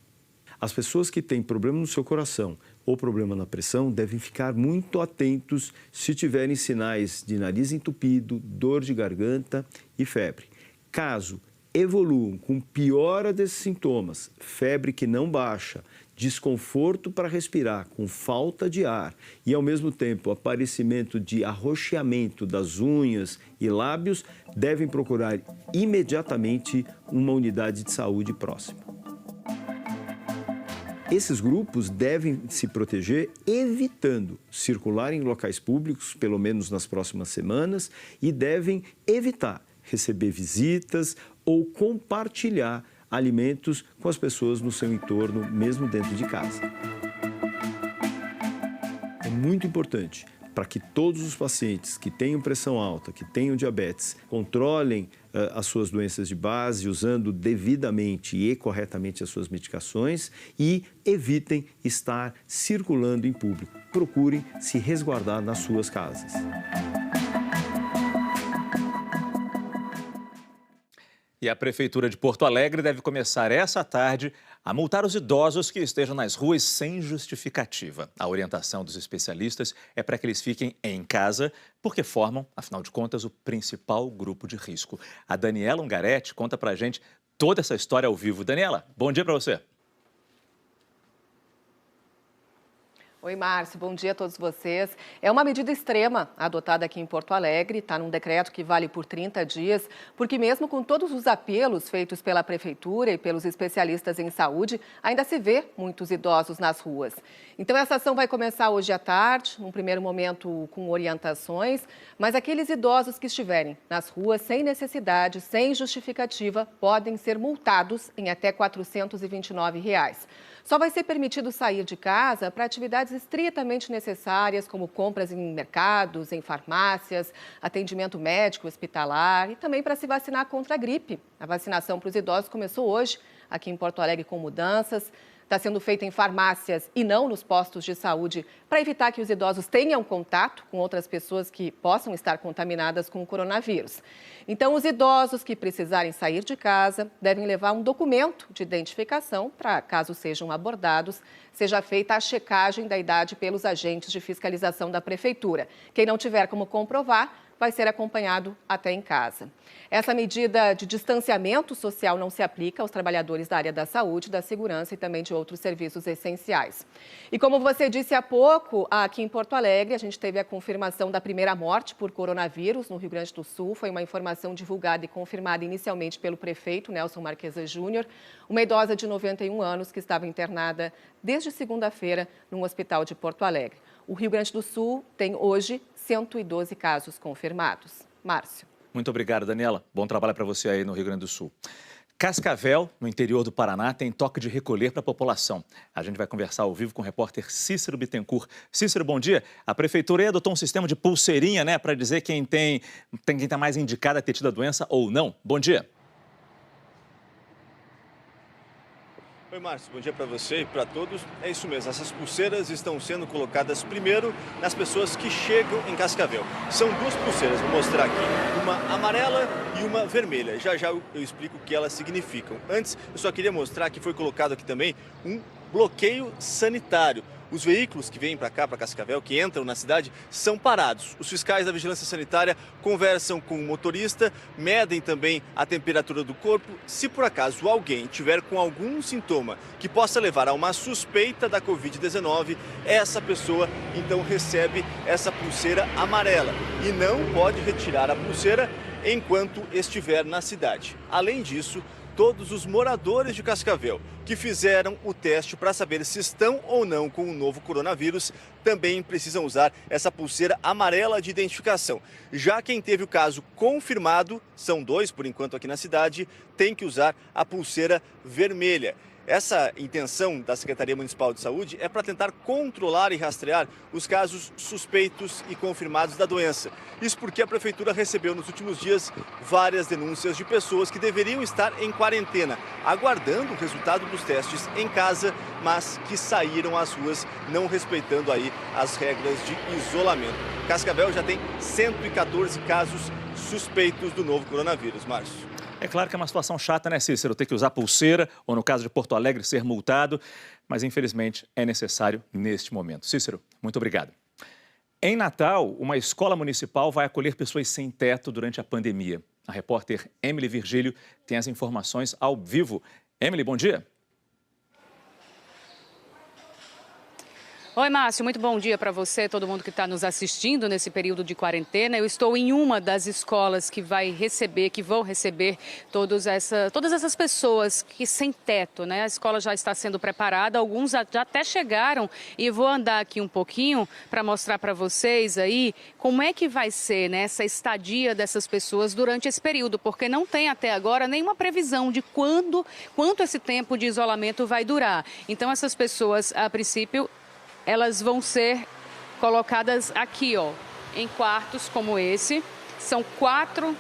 As pessoas que têm problema no seu coração ou problema na pressão devem ficar muito atentos se tiverem sinais de nariz entupido, dor de garganta e febre. Caso evoluam com piora desses sintomas, febre que não baixa, desconforto para respirar, com falta de ar e, ao mesmo tempo, aparecimento de arroxeamento das unhas e lábios, devem procurar imediatamente uma unidade de saúde próxima. Esses grupos devem se proteger evitando circular em locais públicos, pelo menos nas próximas semanas, e devem evitar receber visitas ou compartilhar alimentos com as pessoas no seu entorno, mesmo dentro de casa. É muito importante para que todos os pacientes que tenham pressão alta, que tenham diabetes, controlem as suas doenças de base, usando devidamente e corretamente as suas medicações e evitem estar circulando em público. Procurem se resguardar nas suas casas. E a Prefeitura de Porto Alegre deve começar essa tarde a multar os idosos que estejam nas ruas sem justificativa. A orientação dos especialistas é para que eles fiquem em casa, porque formam, afinal de contas, o principal grupo de risco. A Daniela Ungaretti conta pra gente toda essa história ao vivo. Daniela, bom dia para você. Oi, Márcio, bom dia a todos vocês. É uma medida extrema adotada aqui em Porto Alegre, está num decreto que vale por 30 dias, porque mesmo com todos os apelos feitos pela Prefeitura e pelos especialistas em saúde, ainda se vê muitos idosos nas ruas. Então, essa ação vai começar hoje à tarde, num primeiro momento com orientações, mas aqueles idosos que estiverem nas ruas sem necessidade, sem justificativa, podem ser multados em até R$ 429. Só vai ser permitido sair de casa para atividades estritamente necessárias, como compras em mercados, em farmácias, atendimento médico, hospitalar e também para se vacinar contra a gripe. A vacinação para os idosos começou hoje, aqui em Porto Alegre, com mudanças. Está sendo feita em farmácias e não nos postos de saúde para evitar que os idosos tenham contato com outras pessoas que possam estar contaminadas com o coronavírus. Então, os idosos que precisarem sair de casa devem levar um documento de identificação para, caso sejam abordados, seja feita a checagem da idade pelos agentes de fiscalização da Prefeitura. Quem não tiver como comprovar, vai ser acompanhado até em casa. Essa medida de distanciamento social não se aplica aos trabalhadores da área da saúde, da segurança e também de outros serviços essenciais. E como você disse há pouco, aqui em Porto Alegre, a gente teve a confirmação da primeira morte por coronavírus no Rio Grande do Sul. Foi uma informação divulgada e confirmada inicialmente pelo prefeito Nelson Marquesa Júnior, uma idosa de 91 anos que estava internada desde segunda-feira num hospital de Porto Alegre. O Rio Grande do Sul tem hoje 112 casos confirmados. Márcio. Muito obrigado, Daniela. Bom trabalho para você aí no Rio Grande do Sul. Cascavel, no interior do Paraná, tem toque de recolher para a população. A gente vai conversar ao vivo com o repórter Cícero Bittencourt. Cícero, bom dia. A Prefeitura aí adotou um sistema de pulseirinha, né, para dizer quem está mais indicado a ter tido a doença ou não. Bom dia. Oi, Márcio, bom dia para você e para todos. É isso mesmo, essas pulseiras estão sendo colocadas primeiro nas pessoas que chegam em Cascavel. São duas pulseiras, vou mostrar aqui, uma amarela e uma vermelha. Já já eu explico o que elas significam. Antes, eu só queria mostrar que foi colocado aqui também um bloqueio sanitário. Os veículos que vêm para cá, para Cascavel, que entram na cidade, são parados. Os fiscais da Vigilância Sanitária conversam com o motorista, medem também a temperatura do corpo. Se por acaso alguém tiver com algum sintoma que possa levar a uma suspeita da Covid-19, essa pessoa então recebe essa pulseira amarela e não pode retirar a pulseira enquanto estiver na cidade. Além disso, todos os moradores de Cascavel que fizeram o teste para saber se estão ou não com o novo coronavírus também precisam usar essa pulseira amarela de identificação. Já quem teve o caso confirmado, são 2 por enquanto aqui na cidade, tem que usar a pulseira vermelha. Essa intenção da Secretaria Municipal de Saúde é para tentar controlar e rastrear os casos suspeitos e confirmados da doença. Isso porque a Prefeitura recebeu nos últimos dias várias denúncias de pessoas que deveriam estar em quarentena, aguardando o resultado dos testes em casa, mas que saíram às ruas não respeitando aí as regras de isolamento. Cascavel já tem 114 casos suspeitos do novo coronavírus. Márcio. É claro que é uma situação chata, né, Cícero? Ter que usar pulseira, ou no caso de Porto Alegre, ser multado, mas infelizmente é necessário neste momento. Cícero, muito obrigado. Em Natal, uma escola municipal vai acolher pessoas sem teto durante a pandemia. A repórter Emily Virgílio tem as informações ao vivo. Emily, bom dia. Oi, Márcio, muito bom dia para você, todo mundo que está nos assistindo nesse período de quarentena. Eu estou em uma das escolas que vão receber todas essas pessoas que sem teto, né? A escola já está sendo preparada, alguns já até chegaram e vou andar aqui um pouquinho para mostrar para vocês aí como é que vai ser, né, essa estadia dessas pessoas durante esse período, porque não tem até agora nenhuma previsão de quanto esse tempo de isolamento vai durar. Então essas pessoas, a princípio, elas vão ser colocadas aqui, ó, em quartos como esse. São 4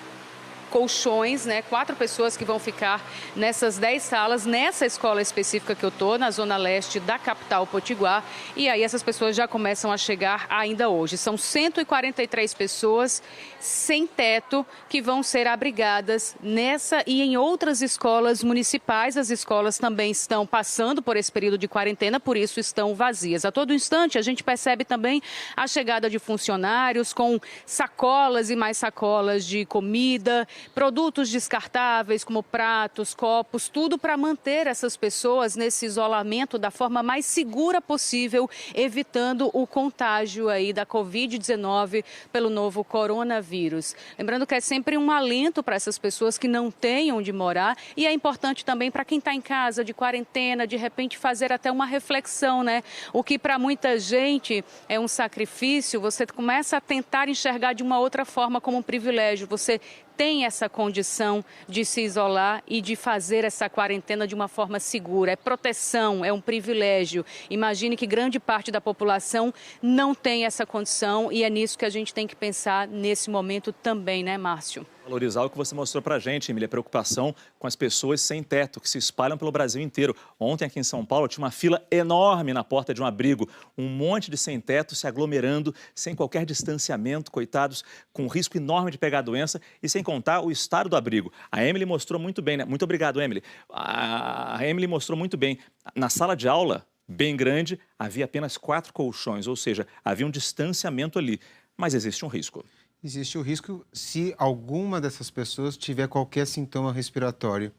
colchões, né? 4 pessoas que vão ficar nessas 10 salas, nessa escola específica que eu tô, na zona leste da capital Potiguar. E aí essas pessoas já começam a chegar ainda hoje. São 143 pessoas sem teto que vão ser abrigadas nessa e em outras escolas municipais. As escolas também estão passando por esse período de quarentena, por isso estão vazias. A todo instante a gente percebe também a chegada de funcionários com sacolas e mais sacolas de comida, produtos descartáveis como pratos, copos, tudo para manter essas pessoas nesse isolamento da forma mais segura possível, evitando o contágio aí da Covid-19 pelo novo coronavírus. Lembrando que é sempre um alento para essas pessoas que não têm onde morar e é importante também para quem está em casa de quarentena, de repente fazer até uma reflexão, né? O que para muita gente é um sacrifício, você começa a tentar enxergar de uma outra forma como um privilégio. Você tem essa condição de se isolar e de fazer essa quarentena de uma forma segura. É proteção, é um privilégio. Imagine que grande parte da população não tem essa condição e é nisso que a gente tem que pensar nesse momento também, né, Márcio? Valorizar o que você mostrou pra gente, Emília, a preocupação com as pessoas sem teto, que se espalham pelo Brasil inteiro. Ontem aqui em São Paulo tinha uma fila enorme na porta de um abrigo, um monte de sem teto se aglomerando, sem qualquer distanciamento, coitados, com risco enorme de pegar a doença e sem contar o estado do abrigo. A Emily mostrou muito bem, né? Muito obrigado, Emily. A Emily mostrou muito bem. Na sala de aula, bem grande, havia apenas 4 colchões, ou seja, havia um distanciamento ali, mas existe um risco. Existe o risco se alguma dessas pessoas tiver qualquer sintoma respiratório.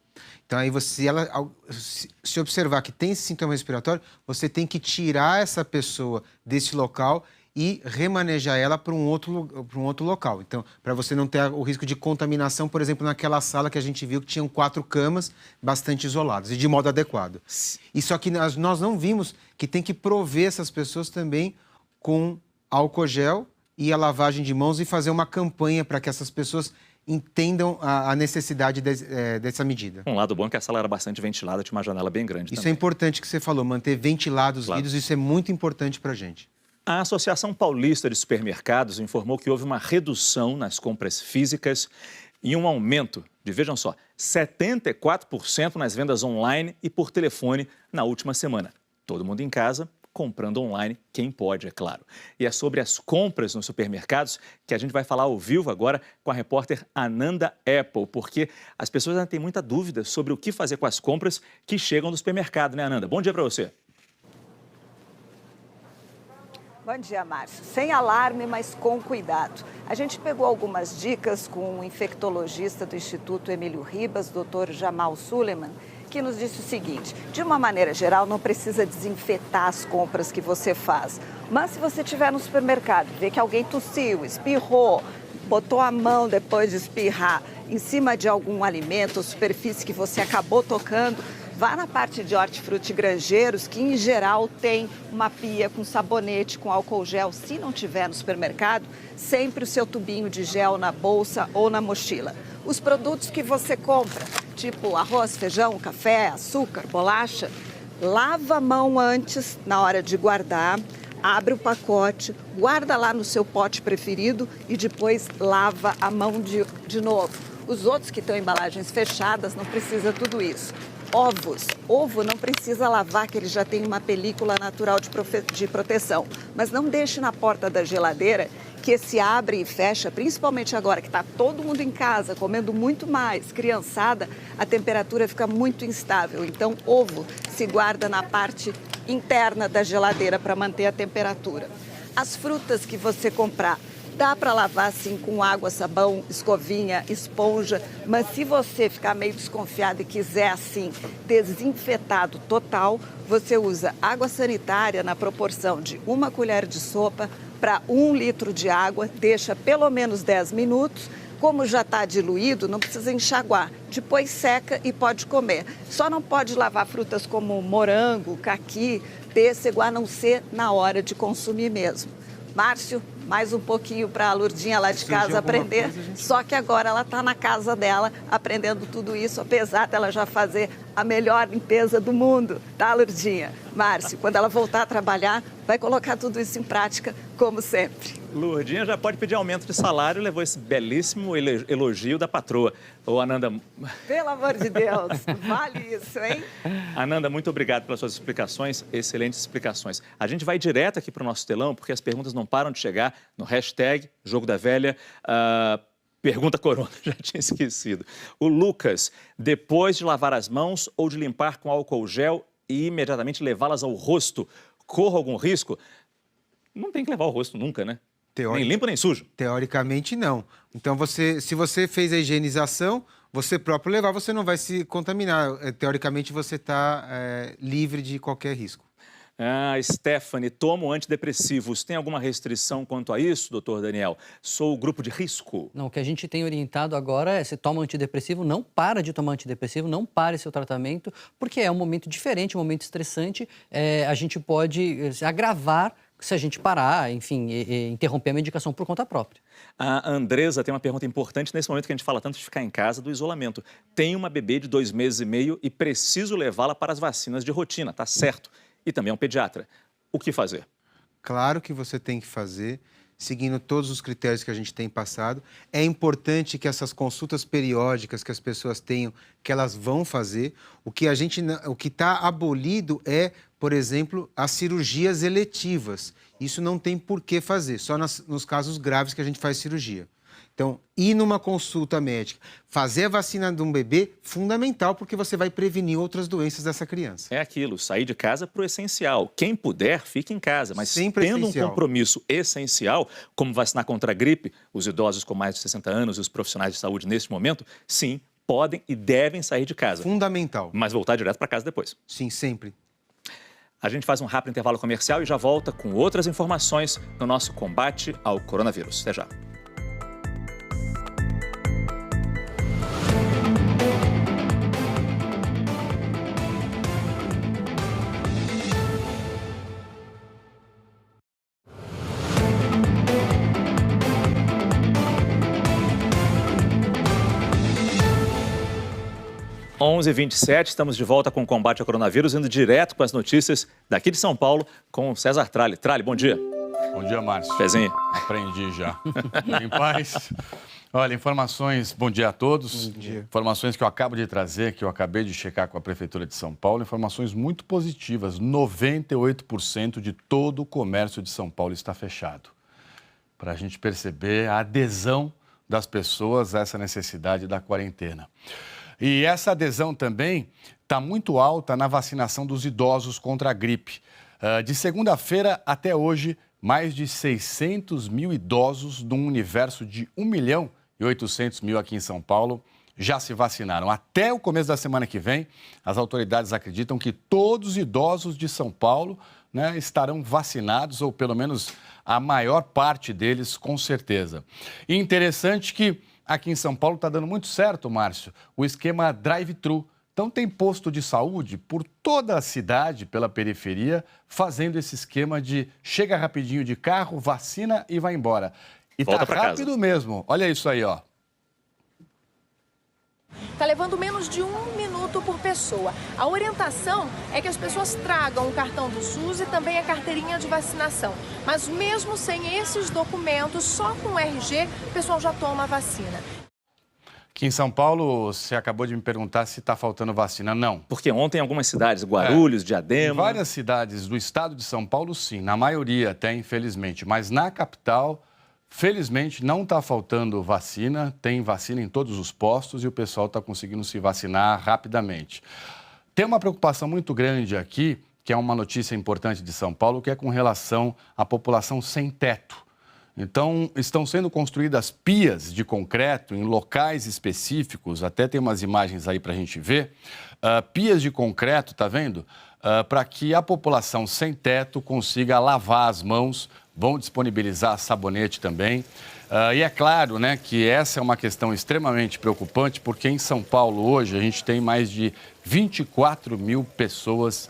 Então, aí se observar que tem esse sintoma respiratório, você tem que tirar essa pessoa desse local e remanejar ela para um outro local. Então, para você não ter o risco de contaminação, por exemplo, naquela sala que a gente viu que tinham 4 camas bastante isoladas e de modo adequado. E só que nós não vimos que tem que prover essas pessoas também com álcool gel e a lavagem de mãos e fazer uma campanha para que essas pessoas entendam a necessidade dessa medida. Um lado bom é que a sala era bastante ventilada, tinha uma janela bem grande Isso também. É importante que você falou, manter ventilados os Claro. vidros, isso é muito importante para a gente. A Associação Paulista de Supermercados informou que houve uma redução nas compras físicas e um aumento de, vejam só, 74% nas vendas online e por telefone na última semana. Todo mundo em casa, comprando online, quem pode, é claro. E é sobre as compras nos supermercados que a gente vai falar ao vivo agora com a repórter Ananda Apple, porque as pessoas ainda têm muita dúvida sobre o que fazer com as compras que chegam do supermercado, né, Ananda? Bom dia para você. Bom dia, Márcio. Sem alarme, mas com cuidado. A gente pegou algumas dicas com o infectologista do Instituto Emílio Ribas, Dr. Jamal Suleiman, que nos disse o seguinte: de uma maneira geral, não precisa desinfetar as compras que você faz. Mas se você estiver no supermercado, vê que alguém tossiu, espirrou, botou a mão depois de espirrar em cima de algum alimento ou superfície que você acabou tocando, vá na parte de hortifruti granjeiros, que em geral tem uma pia com sabonete, com álcool gel. Se não tiver no supermercado, sempre o seu tubinho de gel na bolsa ou na mochila. Os produtos que você compra, tipo arroz, feijão, café, açúcar, bolacha, lava a mão antes, na hora de guardar, abre o pacote, guarda lá no seu pote preferido e depois lava a mão de novo. Os outros que estão em embalagens fechadas não precisa tudo isso. Ovos. Ovo não precisa lavar, que ele já tem uma película natural de proteção. Mas não deixe na porta da geladeira, que se abre e fecha, principalmente agora que está todo mundo em casa, comendo muito mais, criançada, a temperatura fica muito instável. Então, ovo se guarda na parte interna da geladeira para manter a temperatura. As frutas que você comprar, dá para lavar assim com água, sabão, escovinha, esponja, mas se você ficar meio desconfiado e quiser assim desinfetado total, você usa água sanitária na proporção de 1 colher de sopa para 1 litro de água, deixa pelo menos 10 minutos. Como já está diluído, não precisa enxaguar. Depois seca e pode comer. Só não pode lavar frutas como morango, caqui, pêssego, a não ser na hora de consumir mesmo. Márcio, mais um pouquinho para a Lurdinha lá de casa aprender. Só que agora ela está na casa dela aprendendo tudo isso, apesar dela já fazer a melhor limpeza do mundo, tá, Lurdinha? Márcio, quando ela voltar a trabalhar, vai colocar tudo isso em prática, como sempre. Lurdinha já pode pedir aumento de salário, levou esse belíssimo elogio da patroa. Ô, Ananda... Pelo amor de Deus, vale isso, hein? Ananda, muito obrigado pelas suas explicações, excelentes explicações. A gente vai direto aqui para o nosso telão, porque as perguntas não param de chegar no hashtag Jogo da Velha. Pergunta Corona, já tinha esquecido. O Lucas, depois de lavar as mãos ou de limpar com álcool gel e imediatamente levá-las ao rosto, corro algum risco? Não tem que levar ao rosto nunca, né? Nem limpo, nem sujo. Teoricamente, não. Então, se você fez a higienização, você próprio levar, você não vai se contaminar. Teoricamente, você está livre de qualquer risco. Stephanie, tomo antidepressivos. Tem alguma restrição quanto a isso, doutor Daniel? Sou o grupo de risco. Não, o que a gente tem orientado agora é, se toma antidepressivo, não para de tomar antidepressivo, não pare seu tratamento, porque é um momento diferente, um momento estressante. A gente pode agravar se a gente parar, enfim, interromper a medicação por conta própria. A Andresa tem uma pergunta importante nesse momento que a gente fala tanto de ficar em casa, do isolamento. Tenho uma bebê de 2 meses e meio e preciso levá-la para as vacinas de rotina, tá certo? E também é um pediatra. O que fazer? Claro que você tem que fazer, seguindo todos os critérios que a gente tem passado. É importante que essas consultas periódicas que as pessoas tenham, que elas vão fazer. O que está abolido é, por exemplo, as cirurgias eletivas. Isso não tem por que fazer, só nos casos graves que a gente faz cirurgia. Então, ir numa consulta médica, fazer a vacina de um bebê, fundamental, porque você vai prevenir outras doenças dessa criança. É aquilo, sair de casa para o essencial. Quem puder, fique em casa, mas sempre tendo essencial. Um compromisso essencial, como vacinar contra a gripe, os idosos com mais de 60 anos e os profissionais de saúde neste momento, sim, podem e devem sair de casa. Fundamental. Mas voltar direto para casa depois. Sim, sempre. A gente faz um rápido intervalo comercial e já volta com outras informações no nosso combate ao coronavírus. Até já. Onze 27, estamos de volta com o combate ao coronavírus, indo direto com as notícias daqui de São Paulo com o César Tralli. Tralli, bom dia. Bom dia, Márcio. Pezinho. Aprendi já. Em paz. Olha, informações, bom dia a todos. Bom dia. Informações que eu acabo de trazer, que eu acabei de checar com a Prefeitura de São Paulo, informações muito positivas. 98% de todo o comércio de São Paulo está fechado. Para a gente perceber a adesão das pessoas a essa necessidade da quarentena. E essa adesão também está muito alta na vacinação dos idosos contra a gripe. De segunda-feira até hoje, mais de 600 mil idosos de um universo de 1.800.000 aqui em São Paulo já se vacinaram. Até o começo da semana que vem, as autoridades acreditam que todos os idosos de São Paulo, né, estarão vacinados, ou pelo menos a maior parte deles, com certeza. E interessante que aqui em São Paulo está dando muito certo, Márcio, o esquema drive-thru. Então tem posto de saúde por toda a cidade, pela periferia, fazendo esse esquema de chega rapidinho de carro, vacina e vai embora. E tá rápido mesmo. Olha isso aí, ó. Está levando menos de 1 minuto por pessoa. A orientação é que as pessoas tragam o cartão do SUS e também a carteirinha de vacinação. Mas mesmo sem esses documentos, só com o RG, o pessoal já toma a vacina. Aqui em São Paulo, você acabou de me perguntar se está faltando vacina. Não. Porque ontem em algumas cidades, Guarulhos, Diadema... Em várias cidades do estado de São Paulo, sim. Na maioria até, infelizmente. Mas na capital, felizmente, não está faltando vacina. Tem vacina em todos os postos e o pessoal está conseguindo se vacinar rapidamente. Tem uma preocupação muito grande aqui, que é uma notícia importante de São Paulo, que é com relação à população sem teto. Então, estão sendo construídas pias de concreto em locais específicos, até tem umas imagens aí para a gente ver, pias de concreto, tá vendo? Para que a população sem teto consiga lavar as mãos, vão disponibilizar sabonete também. E é claro, né, que essa é uma questão extremamente preocupante, porque em São Paulo hoje a gente tem mais de 24 mil pessoas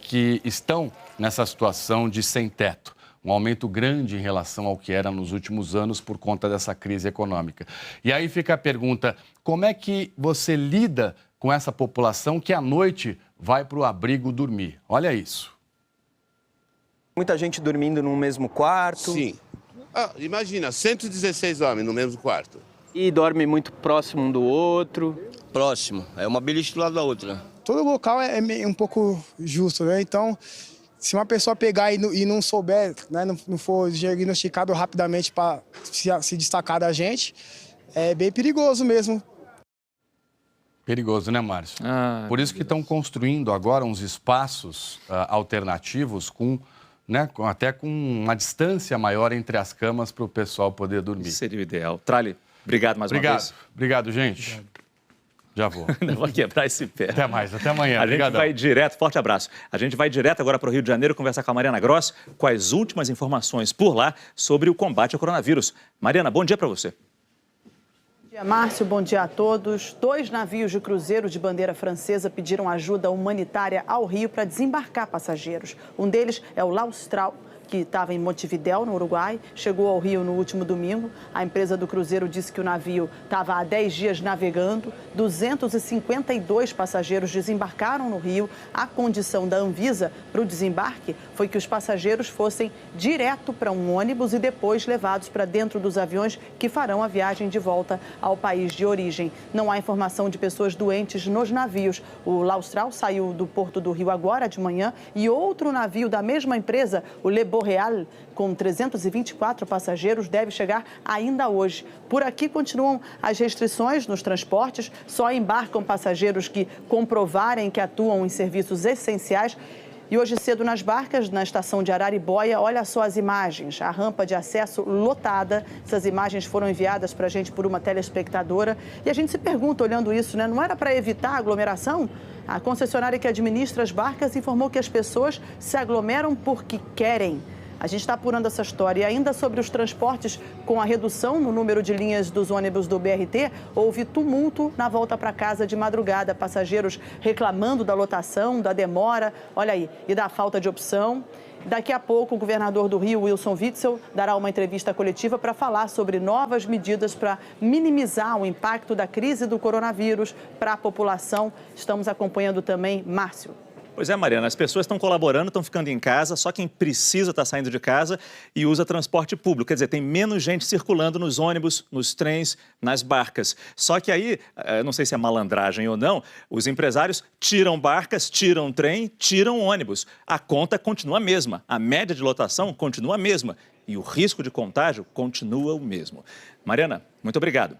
que estão nessa situação de sem teto. Um aumento grande em relação ao que era nos últimos anos por conta dessa crise econômica. E aí fica a pergunta, como é que você lida com essa população que à noite vai para o abrigo dormir? Olha isso. Muita gente dormindo no mesmo quarto? Sim. Imagina, 116 homens no mesmo quarto. E dorme muito próximo um do outro? Próximo, é uma beliche do lado da outra. Todo local é um pouco justo, né? Então... Se uma pessoa pegar e não souber, né, não for diagnosticado rapidamente para se destacar da gente, é bem perigoso mesmo. Perigoso, né, Márcio? Por isso que estão construindo agora uns espaços alternativos até com uma distância maior entre as camas para o pessoal poder dormir. Isso seria o ideal. Trali, obrigado mais uma vez. Obrigado, gente. Obrigado. Já vou. Não vou quebrar esse pé. Até mais, até amanhã. A gente vai direto, forte abraço. A gente vai direto agora para o Rio de Janeiro conversar com a Mariana Gross com as últimas informações por lá sobre o combate ao coronavírus. Mariana, bom dia para você. Bom dia, Márcio. Bom dia a todos. 2 navios de cruzeiro de bandeira francesa pediram ajuda humanitária ao Rio para desembarcar passageiros. Um deles é o L'austral, que estava em Montevidéu, no Uruguai, chegou ao Rio no último domingo. A empresa do cruzeiro disse que o navio estava há 10 dias navegando. 252 passageiros desembarcaram no Rio. A condição da Anvisa para o desembarque foi que os passageiros fossem direto para um ônibus e depois levados para dentro dos aviões que farão a viagem de volta ao país de origem. Não há informação de pessoas doentes nos navios. O L'austral saiu do porto do Rio agora de manhã e outro navio da mesma empresa, o Le Boreal, com 324 passageiros, deve chegar ainda hoje. Por aqui continuam as restrições nos transportes, só embarcam passageiros que comprovarem que atuam em serviços essenciais. E hoje cedo nas barcas, na estação de Araribóia, olha só as imagens, a rampa de acesso lotada. Essas imagens foram enviadas para a gente por uma telespectadora. E a gente se pergunta, olhando isso, né? Não era para evitar a aglomeração? A concessionária que administra as barcas informou que as pessoas se aglomeram porque querem. A gente está apurando essa história. E ainda sobre os transportes, com a redução no número de linhas dos ônibus do BRT, houve tumulto na volta para casa de madrugada. Passageiros reclamando da lotação, da demora, olha aí, e da falta de opção. Daqui a pouco, o governador do Rio, Wilson Witzel, dará uma entrevista coletiva para falar sobre novas medidas para minimizar o impacto da crise do coronavírus para a população. Estamos acompanhando também Márcio. Pois é, Mariana, as pessoas estão colaborando, estão ficando em casa, só quem precisa está saindo de casa e usa transporte público. Quer dizer, tem menos gente circulando nos ônibus, nos trens, nas barcas. Só que aí, não sei se é malandragem ou não, os empresários tiram barcas, tiram trem, tiram ônibus. A conta continua a mesma, a média de lotação continua a mesma e o risco de contágio continua o mesmo. Mariana, muito obrigado.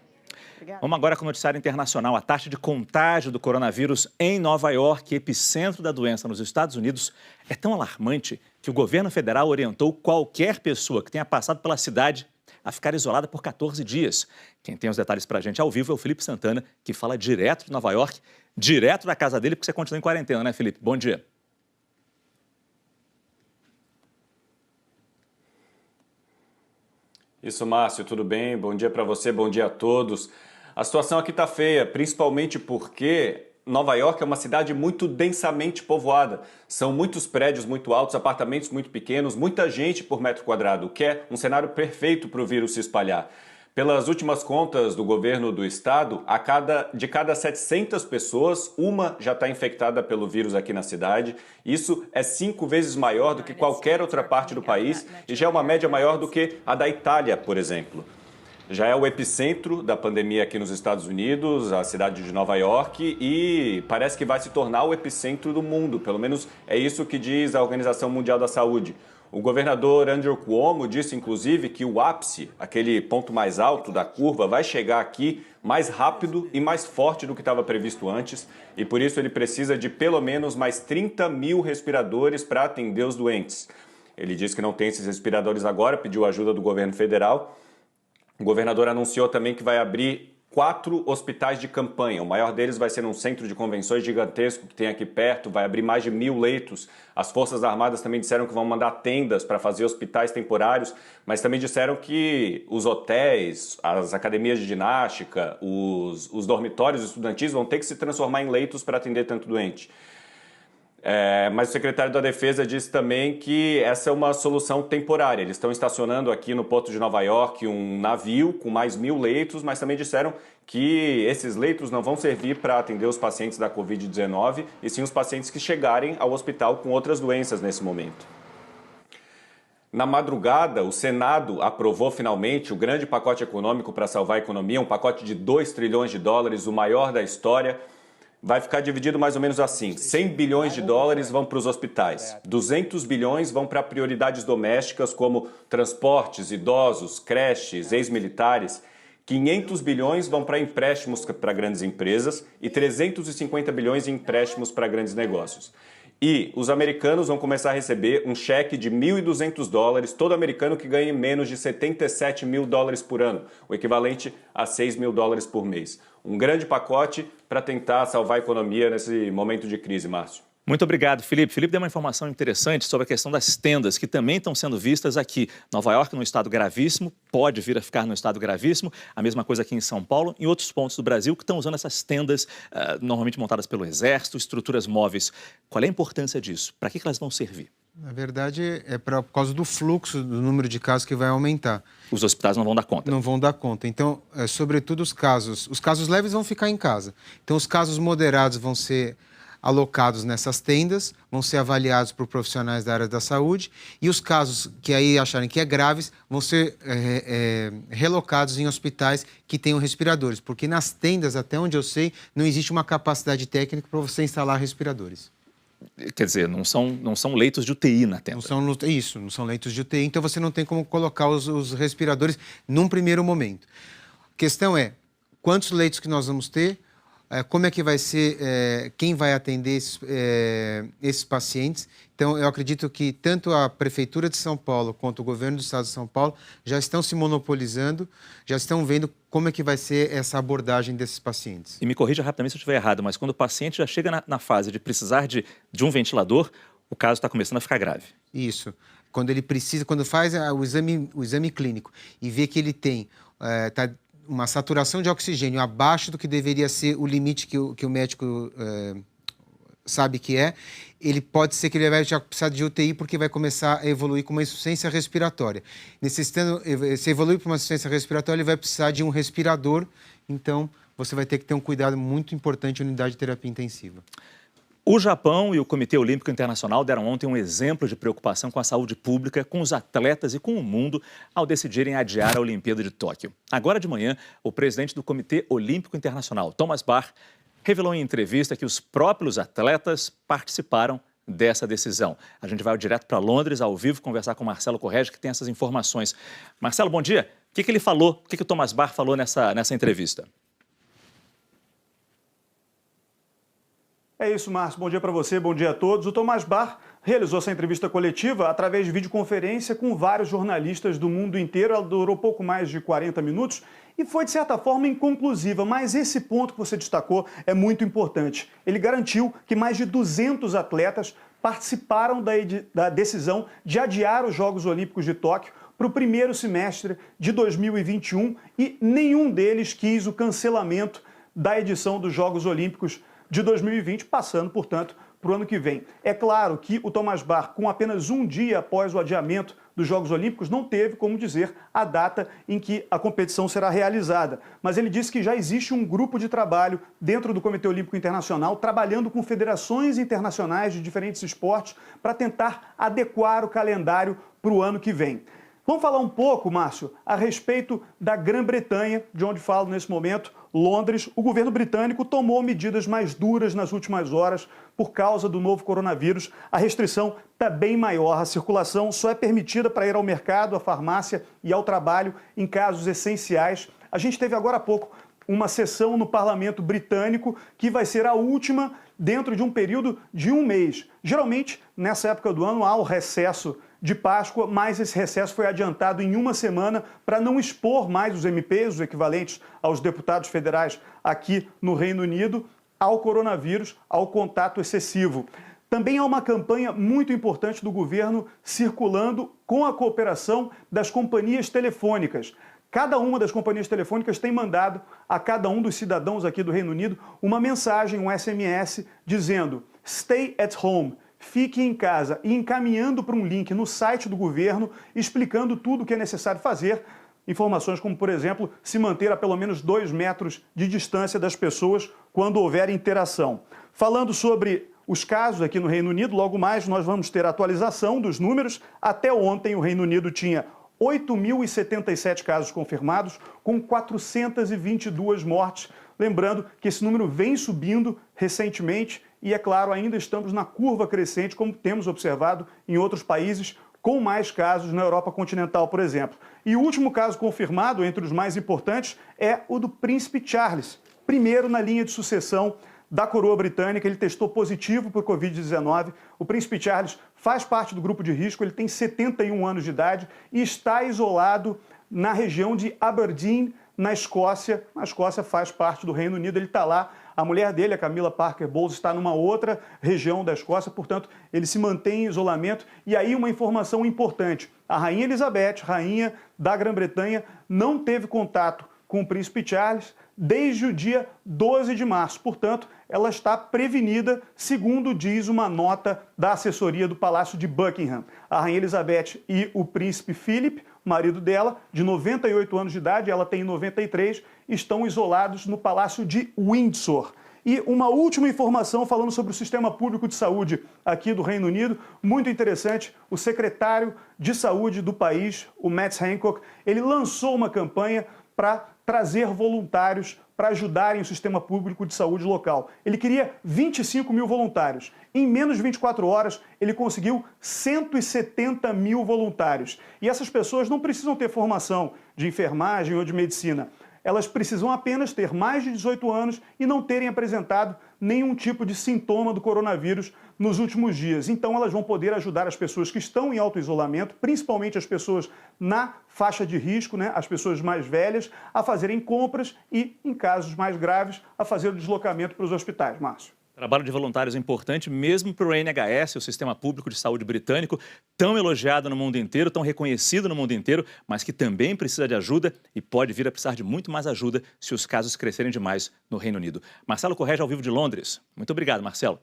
Obrigada. Vamos agora com o noticiário internacional. A taxa de contágio do coronavírus em Nova York, epicentro da doença nos Estados Unidos, é tão alarmante que o governo federal orientou qualquer pessoa que tenha passado pela cidade a ficar isolada por 14 dias. Quem tem os detalhes para a gente ao vivo é o Felipe Santana, que fala direto de Nova York, direto da casa dele, porque você continua em quarentena, né, Felipe? Bom dia. Isso, Márcio, tudo bem? Bom dia para você, bom dia a todos. A situação aqui está feia, principalmente porque Nova York é uma cidade muito densamente povoada. São muitos prédios muito altos, apartamentos muito pequenos, muita gente por metro quadrado, o que é um cenário perfeito para o vírus se espalhar. Pelas últimas contas do governo do estado, de cada 700 pessoas, uma já está infectada pelo vírus aqui na cidade. Isso é 5 vezes maior do que qualquer outra parte do país e já é uma média maior do que a da Itália, por exemplo. Já é o epicentro da pandemia aqui nos Estados Unidos, a cidade de Nova York, e parece que vai se tornar o epicentro do mundo. Pelo menos é isso que diz a Organização Mundial da Saúde. O governador Andrew Cuomo disse, inclusive, que o ápice, aquele ponto mais alto da curva, vai chegar aqui mais rápido e mais forte do que estava previsto antes, e por isso ele precisa de pelo menos mais 30 mil respiradores para atender os doentes. Ele disse que não tem esses respiradores agora, pediu ajuda do governo federal. O governador anunciou também que vai abrir 4 hospitais de campanha. O maior deles vai ser um centro de convenções gigantesco que tem aqui perto, vai abrir mais de 1.000 leitos. As Forças Armadas também disseram que vão mandar tendas para fazer hospitais temporários, mas também disseram que os hotéis, as academias de ginástica, os dormitórios estudantis vão ter que se transformar em leitos para atender tanto doente. Mas o secretário da Defesa disse também que essa é uma solução temporária. Eles estão estacionando aqui no porto de Nova York um navio com mais 1.000 leitos, mas também disseram que esses leitos não vão servir para atender os pacientes da Covid-19, e sim os pacientes que chegarem ao hospital com outras doenças nesse momento. Na madrugada, o Senado aprovou finalmente o grande pacote econômico para salvar a economia, um pacote de 2 trilhões de dólares, o maior da história. Vai ficar dividido mais ou menos assim: 100 bilhões de dólares vão para os hospitais, 200 bilhões vão para prioridades domésticas como transportes, idosos, creches, ex-militares, 500 bilhões vão para empréstimos para grandes empresas e 350 bilhões em empréstimos para grandes negócios. E os americanos vão começar a receber um cheque de 1.200 dólares, todo americano que ganhe menos de 77 mil dólares por ano, o equivalente a 6 mil dólares por mês. Um grande pacote para tentar salvar a economia nesse momento de crise, Márcio. Muito obrigado, Felipe. Felipe deu uma informação interessante sobre a questão das tendas, que também estão sendo vistas aqui. Nova York, num estado gravíssimo, pode vir a ficar num estado gravíssimo. A mesma coisa aqui em São Paulo e em outros pontos do Brasil que estão usando essas tendas, normalmente montadas pelo Exército, estruturas móveis. Qual é a importância disso? Para que elas vão servir? Na verdade, é por causa do fluxo do número de casos que vai aumentar. Os hospitais não vão dar conta. Não vão dar conta. Então, sobretudo os casos leves vão ficar em casa. Então, os casos moderados vão ser alocados nessas tendas, vão ser avaliados por profissionais da área da saúde, e os casos que aí acharem que é graves vão ser relocados em hospitais que tenham respiradores, porque nas tendas, até onde eu sei, não existe uma capacidade técnica para você instalar respiradores. Quer dizer, não são leitos de UTI na tenda. Não são leitos de UTI, então você não tem como colocar os respiradores num primeiro momento. A questão é, quantos leitos que nós vamos ter, como é que vai ser, quem vai atender esses pacientes. Então, eu acredito que tanto a Prefeitura de São Paulo quanto o Governo do Estado de São Paulo já estão se monopolizando, já estão vendo como é que vai ser essa abordagem desses pacientes. E me corrija rapidamente se eu estiver errado, mas quando o paciente já chega na fase de precisar de um ventilador, o caso está começando a ficar grave. Isso. Quando faz o exame clínico e vê que ele tem uma saturação de oxigênio abaixo do que deveria ser o limite que o médico sabe que ele pode ser que ele vai já precisar de UTI porque vai começar a evoluir com uma insuficiência respiratória. Se evoluir para uma insuficiência respiratória, ele vai precisar de um respirador, então você vai ter que ter um cuidado muito importante na unidade de terapia intensiva. O Japão e o Comitê Olímpico Internacional deram ontem um exemplo de preocupação com a saúde pública, com os atletas e com o mundo ao decidirem adiar a Olimpíada de Tóquio. Agora de manhã, o presidente do Comitê Olímpico Internacional, Thomas Bach, revelou em entrevista que os próprios atletas participaram dessa decisão. A gente vai direto para Londres, ao vivo, conversar com o Marcelo Correge, que tem essas informações. Marcelo, bom dia. O que ele falou, o que o Thomas Bach falou nessa entrevista? É isso, Márcio. Bom dia para você, bom dia a todos. O Thomas Bach realizou essa entrevista coletiva através de videoconferência com vários jornalistas do mundo inteiro. Ela durou pouco mais de 40 minutos e foi, de certa forma, inconclusiva. Mas esse ponto que você destacou é muito importante. Ele garantiu que mais de 200 atletas participaram da decisão de adiar os Jogos Olímpicos de Tóquio para o primeiro semestre de 2021 e nenhum deles quis o cancelamento da edição dos Jogos Olímpicos de 2020, passando, portanto, para o ano que vem. É claro que o Thomas Bach, com apenas um dia após o adiamento dos Jogos Olímpicos, não teve como dizer a data em que a competição será realizada. Mas ele disse que já existe um grupo de trabalho dentro do Comitê Olímpico Internacional, trabalhando com federações internacionais de diferentes esportes para tentar adequar o calendário para o ano que vem. Vamos falar um pouco, Márcio, a respeito da Grã-Bretanha, de onde falo nesse momento, Londres. O governo britânico tomou medidas mais duras nas últimas horas por causa do novo coronavírus. A restrição está bem maior. A circulação só é permitida para ir ao mercado, à farmácia e ao trabalho em casos essenciais. A gente teve agora há pouco uma sessão no parlamento britânico que vai ser a última dentro de um período de um mês. Geralmente, nessa época do ano, há o recesso de Páscoa, mas esse recesso foi adiantado em uma semana para não expor mais os MPs, os equivalentes aos deputados federais aqui no Reino Unido, ao coronavírus, ao contato excessivo. Também há uma campanha muito importante do governo circulando com a cooperação das companhias telefônicas. Cada uma das companhias telefônicas tem mandado a cada um dos cidadãos aqui do Reino Unido uma mensagem, um SMS, dizendo "Stay at home", fique em casa, e encaminhando para um link no site do governo, explicando tudo o que é necessário fazer. Informações como, por exemplo, se manter a pelo menos 2 metros de distância das pessoas quando houver interação. Falando sobre os casos aqui no Reino Unido, logo mais nós vamos ter a atualização dos números. Até ontem o Reino Unido tinha 8.077 casos confirmados, com 422 mortes. Lembrando que esse número vem subindo recentemente e, é claro, ainda estamos na curva crescente, como temos observado em outros países, com mais casos na Europa continental, por exemplo. E o último caso confirmado, entre os mais importantes, é o do Príncipe Charles, primeiro na linha de sucessão da coroa britânica. Ele testou positivo por Covid-19. O Príncipe Charles faz parte do grupo de risco, ele tem 71 anos de idade e está isolado na região de Aberdeen, na Escócia. A Escócia faz parte do Reino Unido, ele está lá. A mulher dele, a Camilla Parker Bowles, está numa outra região da Escócia, portanto, ele se mantém em isolamento. E aí uma informação importante, a Rainha Elizabeth, rainha da Grã-Bretanha, não teve contato com o Príncipe Charles desde o dia 12 de março. Portanto, ela está prevenida, segundo diz uma nota da assessoria do Palácio de Buckingham. A Rainha Elizabeth e o Príncipe Philip, marido dela, de 98 anos de idade, ela tem 93, estão isolados no Palácio de Windsor. E uma última informação falando sobre o sistema público de saúde aqui do Reino Unido, muito interessante. O secretário de saúde do país, o Matt Hancock, ele lançou uma campanha para trazer voluntários para ajudarem o sistema público de saúde local. Ele queria 25 mil voluntários. Em menos de 24 horas, ele conseguiu 170 mil voluntários. E essas pessoas não precisam ter formação de enfermagem ou de medicina. Elas precisam apenas ter mais de 18 anos e não terem apresentado nenhum tipo de sintoma do coronavírus nos últimos dias. Então, elas vão poder ajudar as pessoas que estão em autoisolamento, principalmente as pessoas na faixa de risco, né, as pessoas mais velhas, a fazerem compras e, em casos mais graves, a fazer o deslocamento para os hospitais. Márcio. Trabalho de voluntários é importante, mesmo para o NHS, o Sistema Público de Saúde britânico, tão elogiado no mundo inteiro, tão reconhecido no mundo inteiro, mas que também precisa de ajuda e pode vir a precisar de muito mais ajuda se os casos crescerem demais no Reino Unido. Marcelo Correia, ao vivo de Londres. Muito obrigado, Marcelo.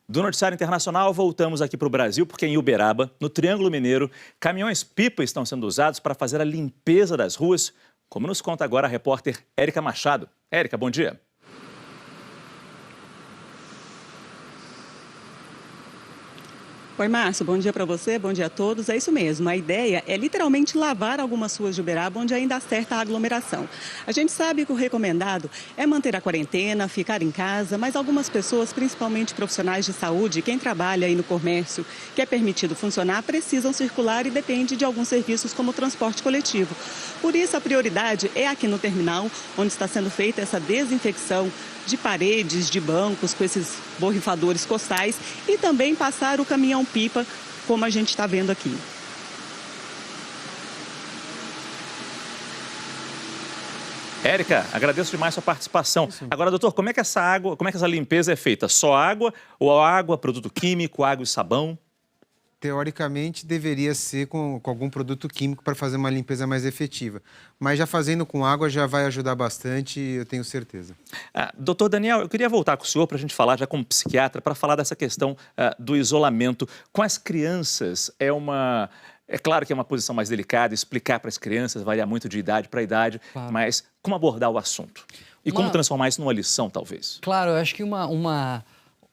Do noticiário internacional, voltamos aqui para o Brasil, porque em Uberaba, no Triângulo Mineiro, caminhões-pipa estão sendo usados para fazer a limpeza das ruas, como nos conta agora a repórter Érica Machado. Érica, bom dia. Oi, Márcio, bom dia para você, bom dia a todos. É isso mesmo, a ideia é literalmente lavar algumas ruas de Uberaba onde ainda há certa aglomeração. A gente sabe que o recomendado é manter a quarentena, ficar em casa, mas algumas pessoas, principalmente profissionais de saúde, quem trabalha aí no comércio, que é permitido funcionar, precisam circular e depende de alguns serviços como o transporte coletivo. Por isso, a prioridade é aqui no terminal, onde está sendo feita essa desinfecção de paredes, de bancos, com esses borrifadores costais e também passar o caminhão-pipa, como a gente está vendo aqui. Érica, agradeço demais a sua participação. Agora, doutor, como é que essa limpeza é feita? Só água ou água, produto químico, água e sabão? Teoricamente, deveria ser com algum produto químico para fazer uma limpeza mais efetiva. Mas já fazendo com água já vai ajudar bastante, eu tenho certeza. Doutor Daniel, eu queria voltar com o senhor para a gente falar, já como psiquiatra, para falar dessa questão do isolamento. Com as crianças, é É claro que é uma posição mais delicada, explicar para as crianças, varia muito de idade para idade, mas como abordar o assunto? E como transformar isso numa lição, talvez? Claro, eu acho que uma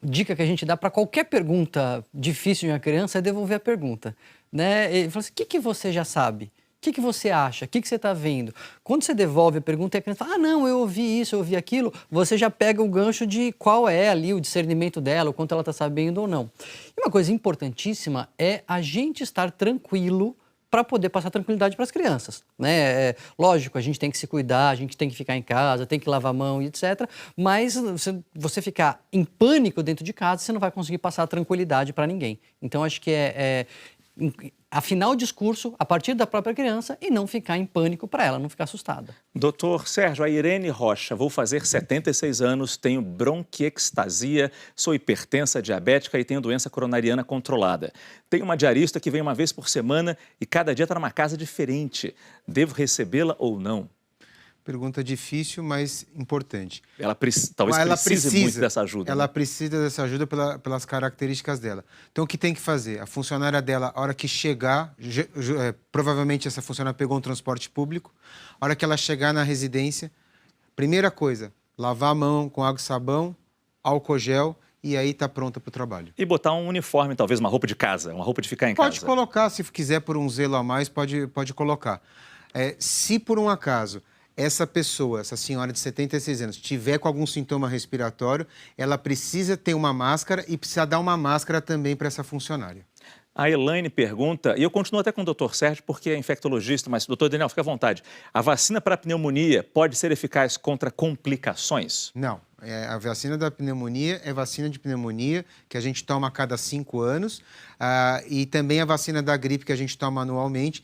dica que a gente dá para qualquer pergunta difícil de uma criança é devolver a pergunta, né? E falar assim, o que você já sabe? O que você acha? O que você está vendo? Quando você devolve a pergunta e a criança fala, não, eu ouvi isso, eu ouvi aquilo, você já pega o gancho de qual é ali o discernimento dela, o quanto ela está sabendo ou não. E uma coisa importantíssima é a gente estar tranquilo para poder passar tranquilidade para as crianças, né? Lógico, a gente tem que se cuidar, a gente tem que ficar em casa, tem que lavar a mão e etc. Mas você ficar em pânico dentro de casa, você não vai conseguir passar tranquilidade para ninguém. Então, acho que afinar o discurso a partir da própria criança e não ficar em pânico para ela, não ficar assustada. Doutor Sérgio, a Irene Rocha, vou fazer 76 anos, tenho bronquiectasia, sou hipertensa, diabética e tenho doença coronariana controlada. Tenho uma diarista que vem uma vez por semana e cada dia está numa casa diferente. Devo recebê-la ou não? Pergunta difícil, mas importante. Talvez precise muito dessa ajuda. Ela precisa dessa ajuda pelas características dela. Então, o que tem que fazer? A funcionária dela, a hora que chegar, provavelmente essa funcionária pegou um transporte público, a hora que ela chegar na residência, primeira coisa, lavar a mão com água e sabão, álcool gel, e aí está pronta para o trabalho. E botar um uniforme, talvez uma roupa de casa, uma roupa de ficar em casa. Pode colocar, se quiser por um zelo a mais, pode colocar. Se por um acaso essa pessoa, essa senhora de 76 anos, tiver com algum sintoma respiratório, ela precisa ter uma máscara e precisa dar uma máscara também para essa funcionária. A Elaine pergunta, e eu continuo até com o doutor Sérgio, porque é infectologista, mas doutor Daniel, fica à vontade. A vacina para a pneumonia pode ser eficaz contra complicações? Não. A vacina da pneumonia é vacina de pneumonia que a gente toma a cada 5 anos e também a vacina da gripe que a gente toma anualmente.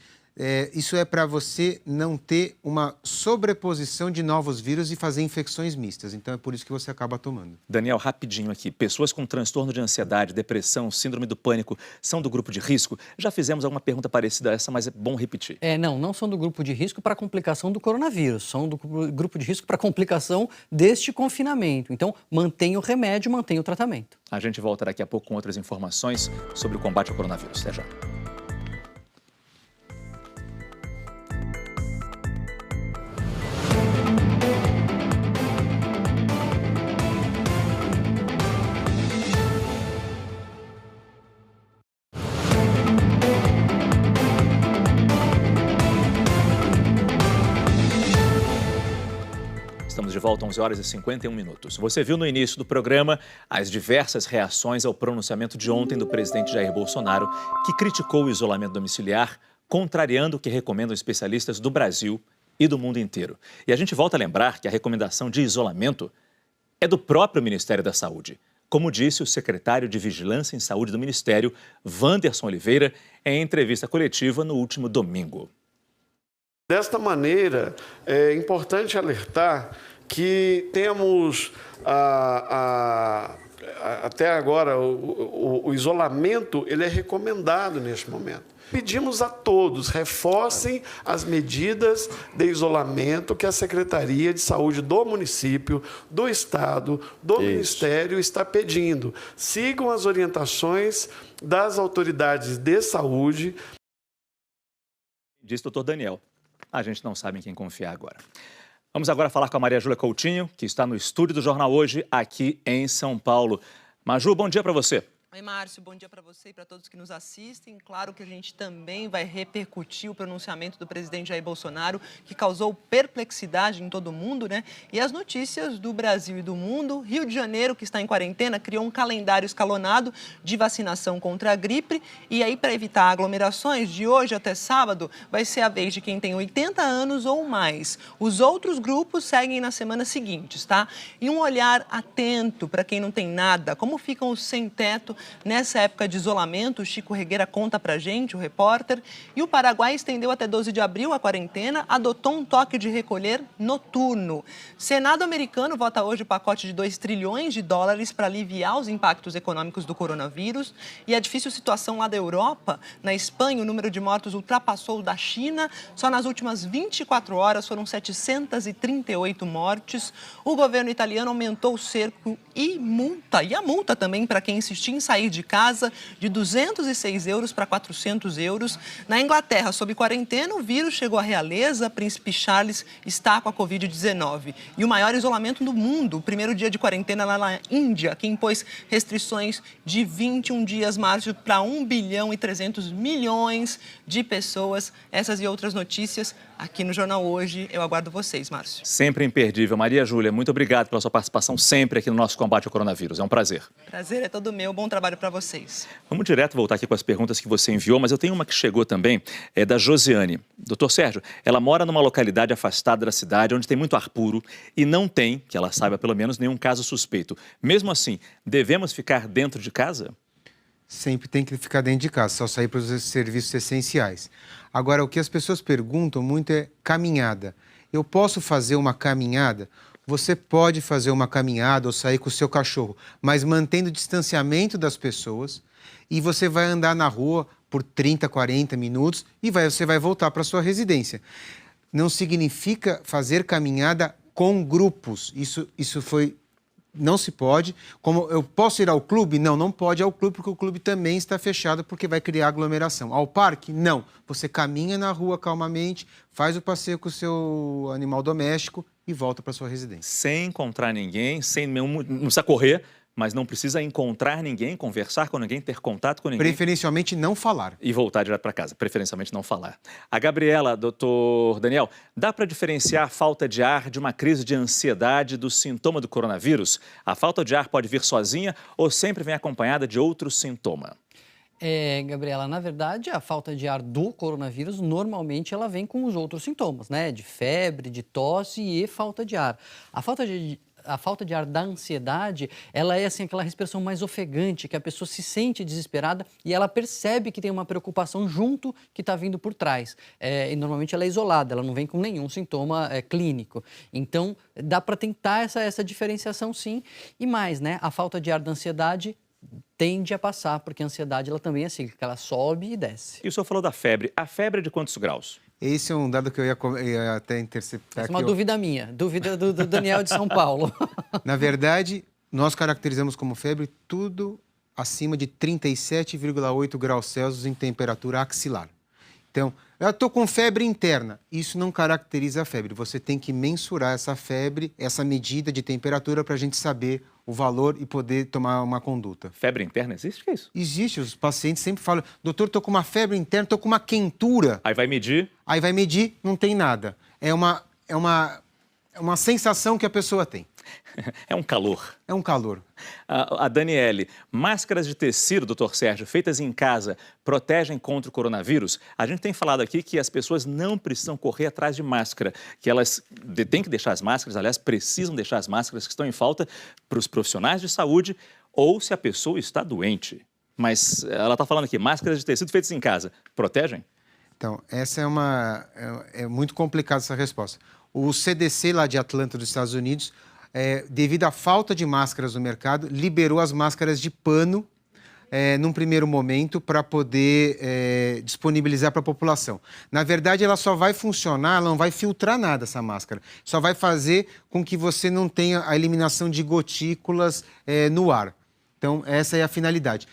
Isso é para você não ter uma sobreposição de novos vírus e fazer infecções mistas. Então, é por isso que você acaba tomando. Daniel, rapidinho aqui. Pessoas com transtorno de ansiedade, depressão, síndrome do pânico, são do grupo de risco? Já fizemos alguma pergunta parecida a essa, mas é bom repetir. Não são do grupo de risco para complicação do coronavírus. São do grupo de risco para complicação deste confinamento. Então, mantenha o remédio, mantenha o tratamento. A gente volta daqui a pouco com outras informações sobre o combate ao coronavírus. Até já. Estamos de volta, 11 horas e 51 minutos. Você viu no início do programa as diversas reações ao pronunciamento de ontem do presidente Jair Bolsonaro, que criticou o isolamento domiciliar, contrariando o que recomendam especialistas do Brasil e do mundo inteiro. E a gente volta a lembrar que a recomendação de isolamento é do próprio Ministério da Saúde, como disse o secretário de Vigilância em Saúde do Ministério, Wanderson Oliveira, em entrevista coletiva no último domingo. Desta maneira, é importante alertar que temos até agora o isolamento ele é recomendado neste momento. Pedimos a todos, reforcem as medidas de isolamento que a Secretaria de Saúde do município, do Estado, do Ministério está pedindo. Sigam as orientações das autoridades de saúde. Disse o doutor Daniel. A gente não sabe em quem confiar agora. Vamos agora falar com a Maria Júlia Coutinho, que está no estúdio do Jornal Hoje, aqui em São Paulo. Maju, bom dia para você. Oi, Márcio, bom dia para você e para todos que nos assistem. Claro que a gente também vai repercutir o pronunciamento do presidente Jair Bolsonaro, que causou perplexidade em todo mundo, né? E as notícias do Brasil e do mundo. Rio de Janeiro, que está em quarentena, criou um calendário escalonado de vacinação contra a gripe. E aí, para evitar aglomerações, de hoje até sábado, vai ser a vez de quem tem 80 anos ou mais. Os outros grupos seguem nas semanas seguintes, tá? E um olhar atento para quem não tem nada, como ficam os sem-teto nessa época de isolamento. O Chico Regueira conta pra gente, o repórter. E o Paraguai estendeu até 12 de abril a quarentena, adotou um toque de recolher noturno. Senado americano vota hoje o pacote de 2 trilhões de dólares para aliviar os impactos econômicos do coronavírus. E a difícil situação lá da Europa, na Espanha, o número de mortos ultrapassou o da China. Só nas últimas 24 horas foram 738 mortes. O governo italiano aumentou o cerco e multa. E a multa também para quem insistir em sair sair de casa de 206 euros para 400 euros. Na Inglaterra, sob quarentena, o vírus chegou à realeza. Príncipe Charles está com a Covid-19. E o maior isolamento do mundo, o primeiro dia de quarentena lá na Índia, que impôs restrições de 21 dias, Márcio, para 1 bilhão e 300 milhões de pessoas. Essas e outras notícias aqui no Jornal Hoje. Eu aguardo vocês, Márcio. Sempre imperdível. Maria Júlia, muito obrigado pela sua participação sempre aqui no nosso combate ao coronavírus. É um prazer. Prazer é todo meu. Bom trabalho para vocês. Vamos direto voltar aqui com as perguntas que você enviou, mas eu tenho uma que chegou também, é da Josiane. Doutor Sérgio, ela mora numa localidade afastada da cidade, onde tem muito ar puro e não tem, que ela saiba pelo menos, nenhum caso suspeito. Mesmo assim, devemos ficar dentro de casa? Sempre tem que ficar dentro de casa, só sair para os serviços essenciais. Agora, o que as pessoas perguntam muito é caminhada. Eu posso fazer uma caminhada? Você pode fazer uma caminhada ou sair com o seu cachorro, mas mantendo o distanciamento das pessoas, e você vai andar na rua por 30, 40 minutos e você vai voltar para a sua residência. Não significa fazer caminhada com grupos. Isso foi... Não se pode. Como eu posso ir ao clube? Não, não pode ir ao clube, porque o clube também está fechado, porque vai criar aglomeração. Ao parque? Não. Você caminha na rua calmamente, faz o passeio com o seu animal doméstico e volta para sua residência. Sem encontrar ninguém, não precisa correr, mas não precisa encontrar ninguém, conversar com ninguém, ter contato com ninguém. Preferencialmente não falar. E voltar direto para casa, preferencialmente não falar. A Gabriela, doutor Daniel, dá para diferenciar a falta de ar de uma crise de ansiedade do sintoma do coronavírus? A falta de ar pode vir sozinha ou sempre vem acompanhada de outro sintoma? Gabriela, na verdade, a falta de ar do coronavírus, normalmente ela vem com os outros sintomas, né? De febre, de tosse e falta de ar. A falta de ar da ansiedade, ela é assim, aquela respiração mais ofegante, que a pessoa se sente desesperada e ela percebe que tem uma preocupação junto que está vindo por trás. E normalmente ela é isolada, ela não vem com nenhum sintoma clínico. Então, dá para tentar essa diferenciação sim. E mais, né? A falta de ar da ansiedade tende a passar, porque a ansiedade ela também é cíclica, ela sobe e desce. E o senhor falou da febre. A febre é de quantos graus? Esse é um dado que eu ia até interceptar. Essa é uma dúvida minha, dúvida do Daniel de São Paulo. Na verdade, nós caracterizamos como febre tudo acima de 37,8 graus Celsius em temperatura axilar. Então, eu estou com febre interna. Isso não caracteriza a febre. Você tem que mensurar essa febre, essa medida de temperatura para a gente saber o valor e poder tomar uma conduta. Febre interna existe? O que é isso? Existe. Os pacientes sempre falam, doutor, estou com uma febre interna, estou com uma quentura. Aí vai medir? Aí vai medir, não tem nada. É uma sensação que a pessoa tem. É um calor. É um calor. A Daniele, máscaras de tecido, doutor Sérgio, feitas em casa, protegem contra o coronavírus? A gente tem falado aqui que as pessoas não precisam correr atrás de máscara, que elas têm que deixar as máscaras, aliás, precisam deixar as máscaras que estão em falta para os profissionais de saúde ou se a pessoa está doente. Mas ela está falando aqui, máscaras de tecido feitas em casa, protegem? Então, essa é muito complicada essa resposta. O CDC lá de Atlanta, dos Estados Unidos, devido à falta de máscaras no mercado, liberou as máscaras de pano num primeiro momento para poder disponibilizar para a população. Na verdade, ela só vai funcionar, ela não vai filtrar nada essa máscara. Só vai fazer com que você não tenha a eliminação de gotículas no ar. Então, essa é a finalidade.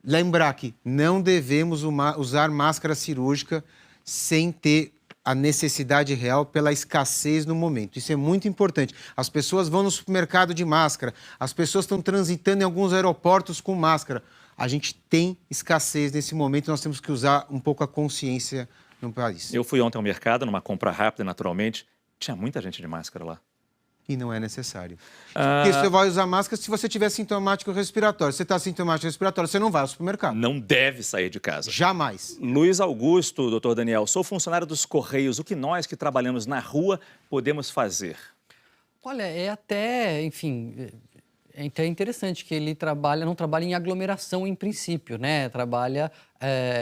Lembrar que não devemos usar máscara cirúrgica sem ter a necessidade real pela escassez no momento. Isso é muito importante. As pessoas vão no supermercado de máscara, as pessoas estão transitando em alguns aeroportos com máscara. A gente tem escassez nesse momento, nós temos que usar um pouco a consciência no país. Eu fui ontem ao mercado, numa compra rápida, naturalmente, tinha muita gente de máscara lá. E não é necessário. Porque você vai usar máscara se você tiver sintomático respiratório. Se você está sintomático respiratório, você não vai ao supermercado. Não deve sair de casa. Jamais. Luiz Augusto, doutor Daniel, sou funcionário dos Correios. O que nós que trabalhamos na rua podemos fazer? Olha, é até, enfim... É até interessante que ele não trabalha em aglomeração em princípio, né? Trabalha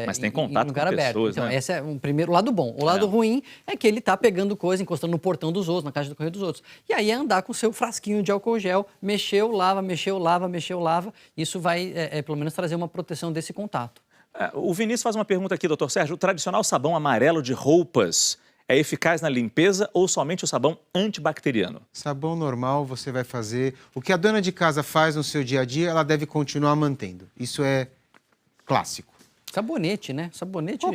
mas tem contato em lugar com aberto. pessoas, Então, né? esse é um primeiro lado bom. O lado ruim é que ele está pegando coisa, encostando no portão dos outros, na caixa do correio dos outros. E aí é andar com o seu frasquinho de álcool gel, mexeu, lava, mexeu, lava, mexeu, lava. Isso vai, pelo menos, trazer uma proteção desse contato. O Vinícius faz uma pergunta aqui, doutor Sérgio. O tradicional sabão amarelo de roupas é eficaz na limpeza ou somente o sabão antibacteriano? Sabão normal você vai fazer. O que a dona de casa faz no seu dia a dia, ela deve continuar mantendo. Isso é clássico. Sabonete, né? Sabonete.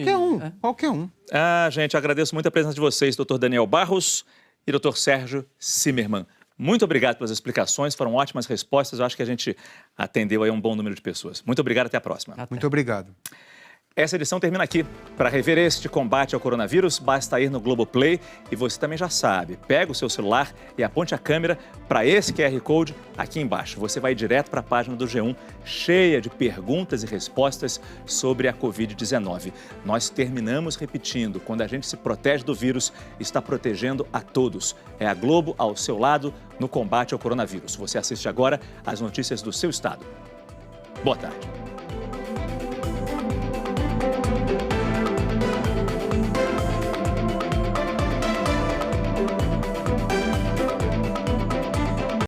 Qualquer um. Ah, gente, agradeço muito a presença de vocês, Dr. Daniel Barros e Dr. Sérgio Zimmermann. Muito obrigado pelas explicações, foram ótimas respostas. Eu acho que a gente atendeu aí um bom número de pessoas. Muito obrigado, até a próxima. Muito obrigado. Essa edição termina aqui. Para rever este combate ao coronavírus, basta ir no Globoplay e você também já sabe. Pega o seu celular e aponte a câmera para esse QR Code aqui embaixo. Você vai direto para a página do G1, cheia de perguntas e respostas sobre a Covid-19. Nós terminamos repetindo, quando a gente se protege do vírus, está protegendo a todos. É a Globo ao seu lado no combate ao coronavírus. Você assiste agora as notícias do seu estado. Boa tarde.